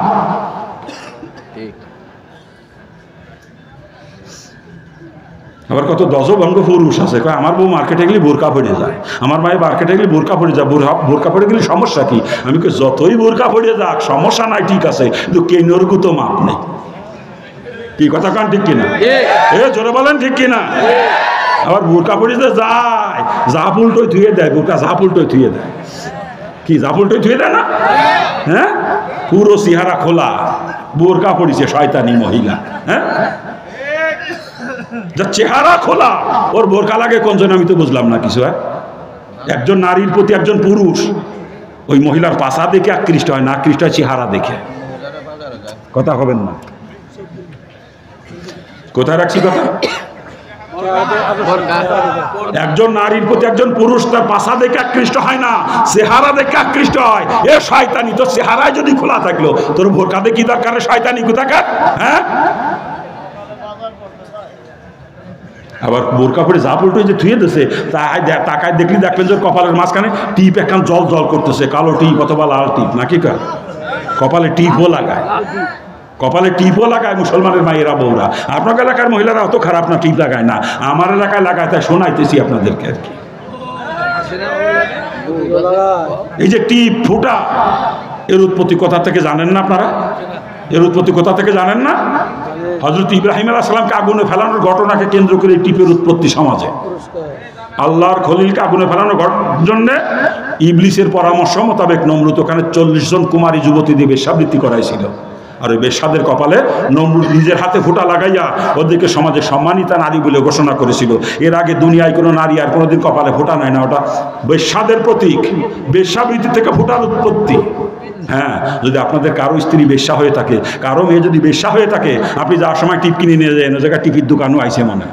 Speaker 1: আবার কত দশভঙ্গ পুরুষ আছে, আমার বউ মার্কেটে গেলে বোরকা পড়ে যায়, আমার মায়ের মার্কেটে গেলে বোরকা পড়ে যায়। বোরকা পড়ে গেলে সমস্যা কি? আমি যতই বোরকা পড়ে যাক সমস্যা নাই, ঠিক আছে, কিন্তু কেনোর গুতো মাপ নেই। কি কথা কান ঠিক কিনা? এ জোরে বলেন ঠিক কিনা? আবার বোরকা পড়ে যায়, যা উল্টোই ধুয়ে দেয়, বোরকা যা উল্টোই ধুয়ে দেয়। কি যা উল্টোই ধুয়ে দেয় না? হ্যাঁ, পুরো চেহারা খোলা, বোরকা পড়েছে শয়তানি মহিলা। হ্যাঁ, যা চেহারা খোলা, ওর বোরকা লাগে কোন জন্য আমি তো বুঝলাম না কিছু। একজন নারীর প্রতি একজন পুরুষ ওই মহিলার পাশা দেখে আকৃষ্ট হয় না, আকৃষ্ট হয় চেহারা দেখে। কথা হবেন না, কোথায় রাখছি কথা? একজন নারীর প্রতি একজন পুরুষ তার পাশা দেখে আকৃষ্ট হয় না, চেহারা দেখে আকৃষ্ট হয়। এ শয়তানি, তোর চেহারায় যদি খোলা থাকলো তোর বোরকা দেখি দরকার? শয়তানি কোথাকার। হ্যাঁ, আবার বোরকা পরে যা উল্টো যে ধুয়ে দিয়েছে, তাকায় দেখলি দেখলেন যে কপালের মাঝখানে টিপ একখান জল জল করতেছে, কালো টিপ অথবা লাল টিপ, নাকি কা? কপালে টিপও লাগায়, কপালে টিপও লাগায় মুসলমানের মায়েরা বউরা। আপনার এলাকার মহিলারা অত খারাপ না, টিপ লাগায় না, আমার এলাকায় লাগায়, তাই শোনাইতেছি আপনাদেরকে আর কি। এই যে টিপ ফুটা, এর উৎপত্তি কোথা থেকে জানেন না আপনারা? এর উৎপত্তি কোথা থেকে জানেন না? হযরত ইব্রাহিম আলাইহিস সালামকে আগুনে ফেলানোর ঘটনাকে কেন্দ্র করে টিপের উৎপত্তি সমাজে। আল্লাহর খলিলকে আগুনে ফেলানোর জন্য ইবলিসের পরামর্শ মোতাবেক নমরুদ ওখানে 40 জন কুমারী যুবতী দিয়ে বেশ্যাবৃত্তি করাইছিল। আর ওই বেশ্যাদের কপালে নমরুদ নিজের হাতে ফোঁটা লাগাইয়া ওদেরকে সমাজে সম্মানিতা নারী বলে ঘোষণা করেছিল। এর আগে দুনিয়ায় কোনো নারী আর কোনোদিন কপালে ফোঁটা নেয় না, ওটা বেশ্যাদের প্রতীক, বেশ্যাবৃত্তি থেকে ফোঁটার উৎপত্তি। হ্যাঁ, যদি আপনাদের কারো স্ত্রী বেশ্যা হয়ে থাকে, কারো মেয়ে যদি বেশ্যা হয়ে থাকে, আপনি যাওয়ার সময় টিপ কিনে নিয়ে যায়, জায়গায় টিপির দোকানও আইসে, মানে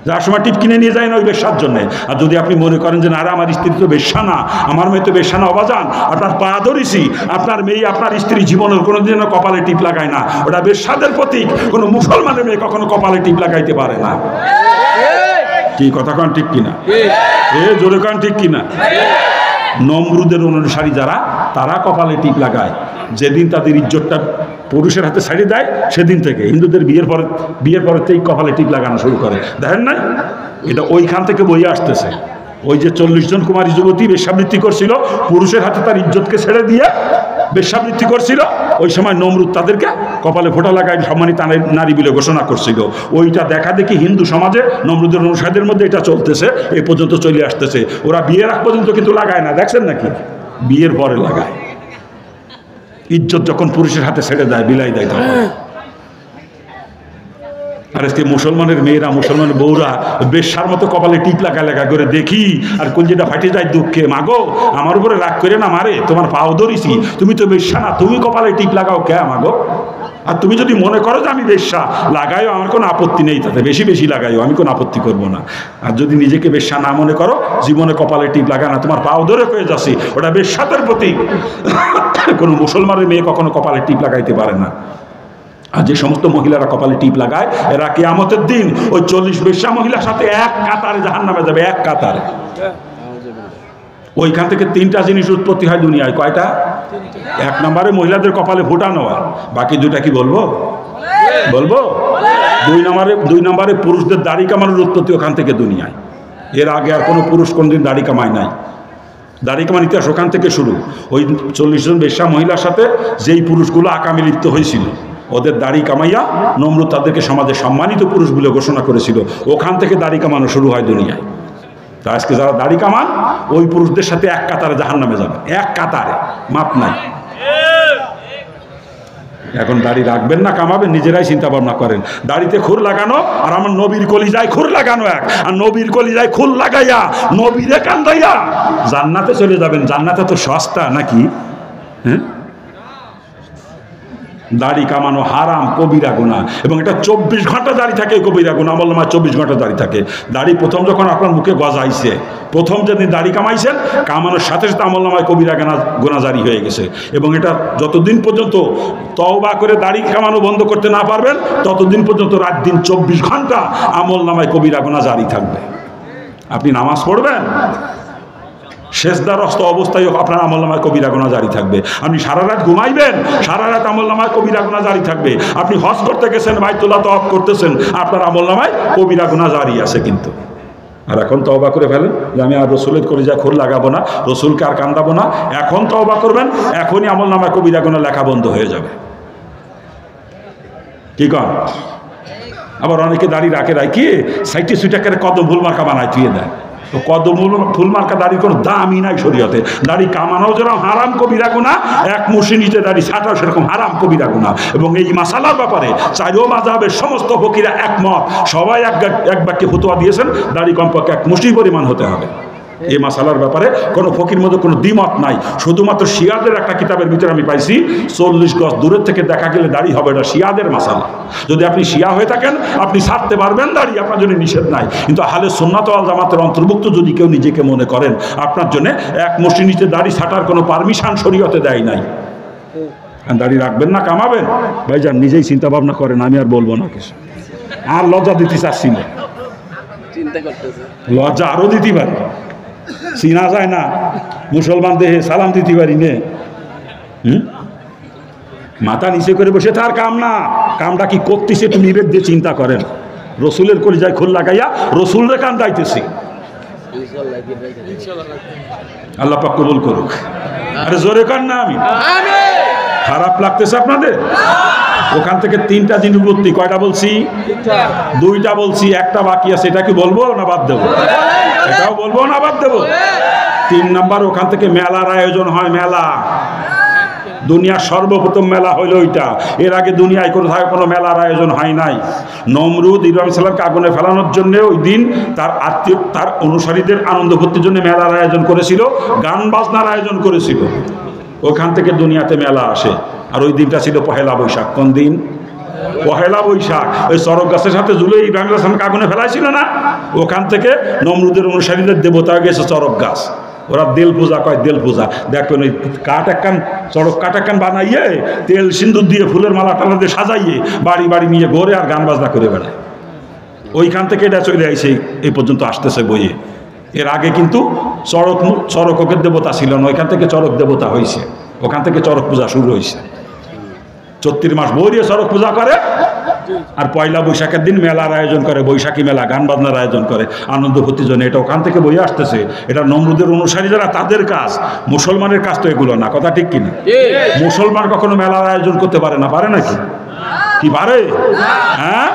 Speaker 1: যাওয়ার সময় টিপ কিনে নিয়ে যায় না ওই বেশ্যার জন্য। আর যদি আপনি মনে করেন যে না আমার স্ত্রী তো বেশ্যা না, আমার মেয়ে তো বেশ্যা না, অবাজান আপনার পা ধরেছি, আপনার মেয়ে আপনার স্ত্রী জীবনের কোনোদিন কপালে টিপ লাগায় না, ওটা বেশ্যাদের প্রতীক। কোনো মুসলমানের মেয়ে কখনো কপালে টিপ লাগাইতে পারে না। কি কথা কান ঠিক কিনা? এ জোরে কান ঠিক কিনা? নমরুদের অনুসারী যারা, তারা কপালে টিপ লাগায়। যেদিন তাদের ইজ্জতটা পুরুষের হাতে ছাড়িয়ে দেয় সেদিন থেকে হিন্দুদের বিয়ের পরের থেকে কপালে টিপ লাগানো শুরু করে। দেখেন নাই? এটা ওইখান থেকে বইয়ে আসতেছে। ওই যে 40 জন কুমারী যুবতী বেশ্যাবৃত্তি করছিল, পুরুষের হাতে তার ইজ্জতকে ছেড়ে দিয়ে বেশ্যাবৃত্তি করছিল, ওই সময় নমরুদ তাদেরকে কপালে ফোঁটা লাগায় সম্মানিত নারী বলে ঘোষণা করছিল। ওইটা দেখা দেখি হিন্দু সমাজে নমরুদের অনুসারীদের মধ্যে এটা চলতেছে, এই পর্যন্ত চলে আসতেছে। ওরা বিয়ের আগ পর্যন্ত কিন্তু লাগায় না, দেখছেন নাকি? বিয়ের পরে লাগায়। ইজ্জত যখন পুরুষের হাতে ছেড়ে দেয়, বিলাই দেয় তখন। আর আজকে মুসলমানের মেয়েরা, মুসলমানের বউরা বেশ্যার মতো কপালে টিপ লাগা করে দেখি, আর কলজেটা ফাটে যায় দুঃখে। মাগো, আমার উপরে রাগ করে না মারে, তোমার পাও ধরিছি, তুমি তো বেশ্যা না, তুমি কপালে টিপ লাগাও কে মাগো? আর তুমি যদি মনে করো যে আমি বেশ্যা, লাগাইও, আমার কোনো আপত্তি নেই, তাতে বেশি বেশি লাগাইও, আমি কোনো আপত্তি করবো না। আর যদি নিজেকে বেশ্যা না মনে করো, জীবনে কপালে টিপ লাগা না, তোমার পাও ধরে হয়ে যাচ্ছে, ওটা বেশ্যাদের প্রতীক। কোনো মুসলমানের মেয়ে কখনো কপালে টিপ লাগাইতে পারে না। আর যে সমস্ত মহিলারা কপালে টিপ লাগায়, এরা কিয়ামতের দিন ওই 40 বেশ্যা মহিলার সাথে এক কাতারে জাহান্নামে যাবে, এক কাতারে। ওইখান থেকে 3টা জিনিস উৎপত্তি হয় দুনিয়ায়। কয়টা? 1 নম্বরে মহিলাদের কপালে ফোঁটা নেওয়া, বাকি 2টা কি বলবো? 2 নম্বরে পুরুষদের দাড়ি কামানোর উৎপত্তি ওখান থেকে দুনিয়ায়। এর আগে আর কোনো পুরুষ কোনদিন দাড়ি কামায় নাই। দাড়ি কামান ইতিহাস ওখান থেকে শুরু। ওই 40 জন বেশ্যা মহিলার সাথে যেই পুরুষগুলো আকামে লিপ্ত হয়েছিল, ওদের দাড়ি কামাইয়া নমরুদ তাদেরকে সমাজে সম্মানিত পুরুষ বলে ঘোষণা করেছিল। ওখান থেকে দাড়ি কামানো শুরু হয় দুনিয়ায়। তা আজকে যারা দাড়ি কামান ওই পুরুষদের সাথে এক কাতারে জাহান্নামে যাবে, এক কাতারে, মাপ নাই। এখন দাড়ি রাখবেন না কামাবেন নিজেরাই চিন্তা ভাবনা করেন। দাড়িতে খুর লাগানো আর আমার নবীর কলিজায় খুর লাগানো এক, আর নবীর কলিজায় খুর লাগাইয়া নবীরে কান্দাইয়া জান্নাতে চলে যাবেন। জান্নাতে তো সস্তা নাকি? হ্যাঁ, দাড়ি কামানো হারাম, কবিরা গুনাহ, এবং এটা 24 ঘন্টা দাড়ি থাকে। কবিরা গুনাহ আমলনামায় 24 ঘন্টা দাড়ি থাকে। দাড়ি প্রথম যখন আপনার মুখে গজাইছে, প্রথম যেদিন দাড়ি কামাইছেন, কামানোর সাথে সাথে আমলনামায় কবিরা গুনাহ জারি হয়ে গেছে। এবং এটা যতদিন পর্যন্ত তওবা করে দাড়ি কামানো বন্ধ করতে না পারবেন, ততদিন পর্যন্ত রাত দিন 24 ঘন্টা আমলনামায় কবিরা গুনাহ জারি থাকবে। আপনি নামাজ পড়বেন, সেজদারস্ত অবস্থায় আপনার আমলনামায় কবিরা গুনাহ জারি থাকবে। আপনি সারা রাত ঘুমাইবেন, সারা রাত আমলনামায় কবিরা গুনাহ জারি থাকবে। আপনি হজ করতে গেছেন, বাইতুল্লাহ তওয়াফ করতেছেন, আপনার আমলনামায় কবিরা গুনাহ জারি আছে। কিন্তু আর এখন তওবা করে ফেলেন যে আমি আর রসুলের কলিজায় খুর লাগাবো না, রসুলকে আর কান্দাবো না। এখন তওবা করবেন, এখনই আমলনামায় কবিরা গুনাহ লেখা বন্ধ হয়ে যাবে। কি কন? আবার অনেকে দাড়ি রাখে রাখি সাইটে সুইটাকে কদম ভুল মার্কা বানায় থুয়ে দেয়। তো কদম ফুল মার্কা দাড়ির কোনো দামই নাই শরীয়তে। দাড়ি কামানোও যেরকম হারাম কবিরা গুনাহ, এক মুঠি নিচে দাড়ি ছাটাও সেরকম হারাম কবিরা গুনাহ। এবং এই মাসালার ব্যাপারে চারো মাযহাবের সমস্ত ফকিরা একমত, সবাই এক বাক্যে ফতোয়া দিয়েছেন দাড়ি কমপক্ষে 1 মুঠি পরিমাণ হতে হবে। এই মাসালার ব্যাপারে কোনো ফকির মধ্যে কোনো দ্বিমত নাই। শুধুমাত্র শিয়াদের একটা কিতাবের ভিতরে আমি পাইছি 40 গজ দূরের থেকে দেখা গেলে দাড়ি হবে, এটা শিয়াদের মাসালা। যদি আপনি শিয়া হয়ে থাকেন আপনি ছাড়তে পারবেন দাড়ি, আপনার জন্য নিষেধ নাই। কিন্তু আহলে সুন্নাত ওয়াল জামাতের অন্তর্ভুক্ত যদি কেউ নিজেকে মনে করেন, আপনার জন্য 1 মুঠি নিচে দাড়ি ছাটার কোনো পারমিশন শরীয়তে দেয় নাই। দাড়ি রাখবেন না কামাবেন, ভাইজান নিজেই চিন্তা ভাবনা করেন, আমি আর বলবো না কিছু। আর লজ্জা দিতে চাচ্ছি না, লজ্জা আরো দিতে পারি, চিনা যায় না মুসলমান দেহে সালাম দিতে পারি নে। মাথা নিচে করে বসে তার কাম না, কামটা কি করতেছে একটু বিবেক দিয়ে চিন্তা করেন। রসুলের কলিজায় খোল লাগাইয়া রসুলের কান দাইতেছি। আল্লাহ পাক কবুল করুক। আরে জোরে কান না, আমি খারাপ লাগতেছে আপনাদের? ওখান থেকে 3টা দিন উৎপত্তি, কয়টা বলছি? 2টা বলছি, একটা বাকি আছে। এটা কি বলবো না বাদ দেবো? এটাও বলবো না বাদ দেবো? 3 নাম্বার, ওখান থেকে মেলার আয়োজন হয়। মেলা, দুনিয়ার সর্বপ্রথম মেলা হইল ওইটা। এর আগে দুনিয়ায় কোনো মেলার আয়োজন হয় নাই। নমরুদ ইব্রাহিম সাল্লামকে আগুনে ফেলানোর জন্য ওই দিন তার আত্মীয়, তার অনুসারীদের আনন্দ ভর্তির জন্য মেলার আয়োজন করেছিল, গান বাজনার আয়োজন করেছিল। ওখান থেকে দুনিয়াতে মেলা আসে। আর ওই দিনটা ছিল পহেলা বৈশাখ। কোন দিন? পহেলা বৈশাখ। ওই চরক গাছের সাথে ঝুলে ইব্রাহিম সাল্লামকে আগুনে ফেলাইছিল না, ওখান থেকে নমরুদের অনুসারীদের দেবতা গেছে চরক গাছ। ওরা দেল পূজা কয়, দেল পূজা। দেখবেন ওই কাঠ একখান, চড়ক কাঠ একখান বানাইয়ে তেল সিন্দুর দিয়ে ফুলের মালা টালা দিয়ে সাজাইয়ে বাড়ি বাড়ি নিয়ে ঘোরে আর গান বাজনা করে বেড়ায়। ওইখান থেকে এটা চলে আইছে, এই পর্যন্ত আসতেছে বইয়ে। এর আগে কিন্তু চরকের দেবতা ছিল না, ওইখান থেকে চরক দেবতা হয়েছে। ওখান থেকে চরক পূজা শুরু হয়েছে। 34 মাস বইয়ে চরক পূজা করে, আর পয়লা বৈশাখের দিন মেলার আয়োজন করে, বৈশাখী মেলা, গান বাজনার আয়োজন করে আনন্দ ভর্তির জন্য। এটা ওখান থেকে বইয়ে আসতেছে। এটা নমরুদের অনুসারী যারা, তাদের কাজ। মুসলমানের কাজ তো এগুলো না, কথা ঠিক কিনা? মুসলমান কখনো মেলার আয়োজন করতে পারে না, পারে নাকি? কি পারে? হ্যাঁ,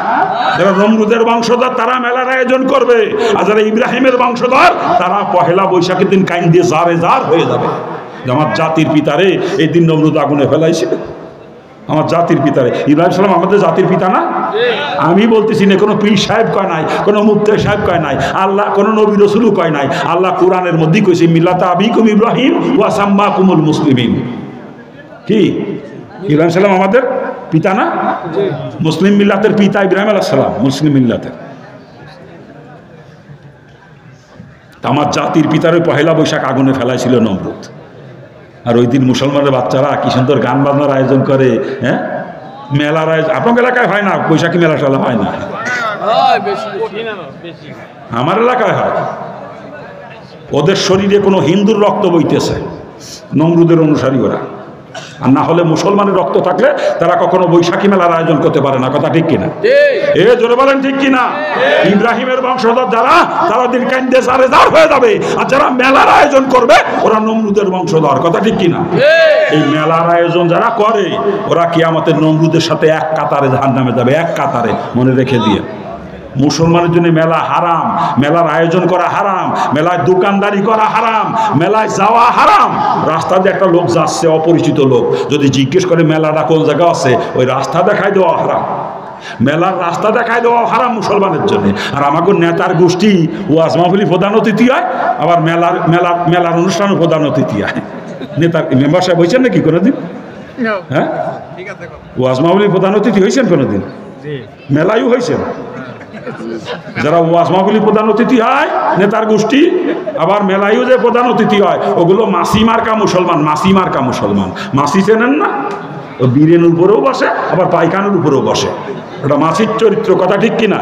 Speaker 1: যারা নমরুদের বংশধর তারা মেলার আয়োজন করবে, আর যারা ইব্রাহিমের বংশধর তারা পহেলা বৈশাখের দিন কাইন দিয়ে জারে জার হয়ে যাবে। আমার জাতির পিতারে এই দিন নমরুদ আগুনে ফেলাইছিল। আমার জাতির পিতারে ইব্রাহিম সালাম আমাদের জাতির পিতা না? আমি বলতেছি না, কোনো পীর সাহেব কয় নাই, কোনো মুফতি সাহেব কয় নাই, আল্লাহ কোনো নবী রাসূলও কয় নাই। আল্লাহ কোরআনের মধ্যেই কইছে মিল্লাতা আবিকুম ইব্রাহিম ওয়া সাম্মাকুমুল মুসলিমিন। কি ইব্রাহিম সালাম আমাদের পিতা না? মুসলিম মিল্লাতের পিতা ইব্রাহিম আলাইহিস সালাম, মুসলিম মিল্লাতের। আমার জাতির পিতারে পহেলা বৈশাখ আগুনে ফেলাইছিল নমরুদ। আর ওই দিন মুসলমানের বাচ্চারা কি সুন্দর গান বাজনার আয়োজন করে। হ্যাঁ, মেলার আয়োজন আপনার এলাকায় হয় না? বৈশাখী মেলা টেলা হয় না? আমার এলাকায় হয়। ওদের শরীরে কোনো হিন্দুর রক্ত বইতেছে, নমরুদের অনুসারী ওরা। আর না হলে মুসলমানের রক্ত থাকলে তারা কখনো বৈশাখী মেলার আয়োজন করতে পারে না। কথা ঠিক কিনা? এ জোরে বলেন ঠিক কিনা? ইব্রাহিমের বংশধর যারা, তারা দিন কাইন্দে সারেদার হয়ে যাবে, আর যারা মেলার আয়োজন করবে ওরা নমরুদের বংশধর। কথা ঠিক কিনা? এই মেলার আয়োজন যারা করে ওরা কিয়ামতের নমরুদের সাথে এক কাতারে জাহান্নামে যাবে, এক কাতারে, মনে রেখে দিয়ে। মুসলমানের জন্য মেলা হারাম, মেলার আয়োজন করা হারাম, মেলায় দোকানদারি করা হারাম, মেলায় যাওয়া হারাম। রাস্তা দিয়ে একটা লোক যাচ্ছে, অপরিচিত লোক, যদি জিজ্ঞেস করে মেলাটা কোন জায়গা আছে, ওই রাস্তা দেখাই দেওয়া হারাম। মেলার রাস্তা দেখাই দেওয়া হারাম মুসলমানের জন্য। আর আমাকে নেতার গোষ্ঠী ওয়াজ মাহফিলি প্রধান অতিথি হয়, আবার মেলার অনুষ্ঠানও প্রধান অতিথি হয়। নেতার মেম্বার সাহেব হয়েছেন নাকি কোনোদিন? হ্যাঁ, ওয়াজ মাহফিলি প্রধান অতিথি হয়েছেন কোনোদিন? মেলায়ও হয়েছেন। যারা ওয়াজ মাহফিলি প্রধান অতিথি হয় নেতার গোষ্ঠী, আবার মেলায়ও যে প্রধান অতিথি হয়, ওগুলো মাসি মার্কা মুসলমান। মাসি মার্কা মুসলমান, মাসি চেনেন না? ও বীরের উপরেও বসে, আবার পায়খানার উপরেও বসে। ওটা মাসির চরিত্র। কথা ঠিক কিনা?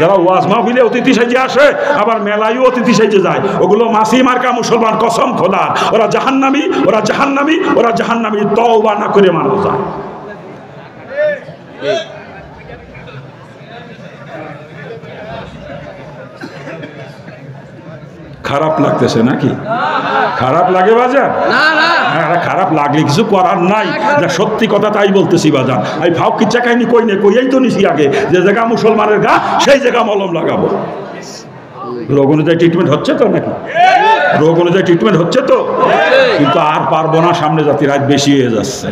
Speaker 1: যারা ওয়াজ মাহফিলে অতিথি সেজে আসে, আবার মেলায়ও অতিথি সেজে যায়, ওগুলো মাসি মার্কা মুসলমান। কসম খোদার, ওরা জাহান্নামী, ওরা জাহান্নামী, ওরা জাহান্নামী। তওবা না করে মারা যায়। খারাপ লাগতেছে নাকি? খারাপ লাগে বাজার? হ্যাঁ, খারাপ লাগলে কিছু করার নাই। যা সত্যি কথা তাই বলতেছি বাজার। এই ভাব কিচ্ছা কাহিনী কই নেই, কইয়াই তো নিছি আগে, যে জায়গা মুসলমানের গা সেই জায়গা মলম লাগাবো। রোগ অনুযায়ী ট্রিটমেন্ট হচ্ছে তো নাকি? রোগ অনুযায়ী ট্রিটমেন্ট হচ্ছে তো, কিন্তু আর পারবো না, সামনে জাতি রাত বেশি হয়ে যাচ্ছে।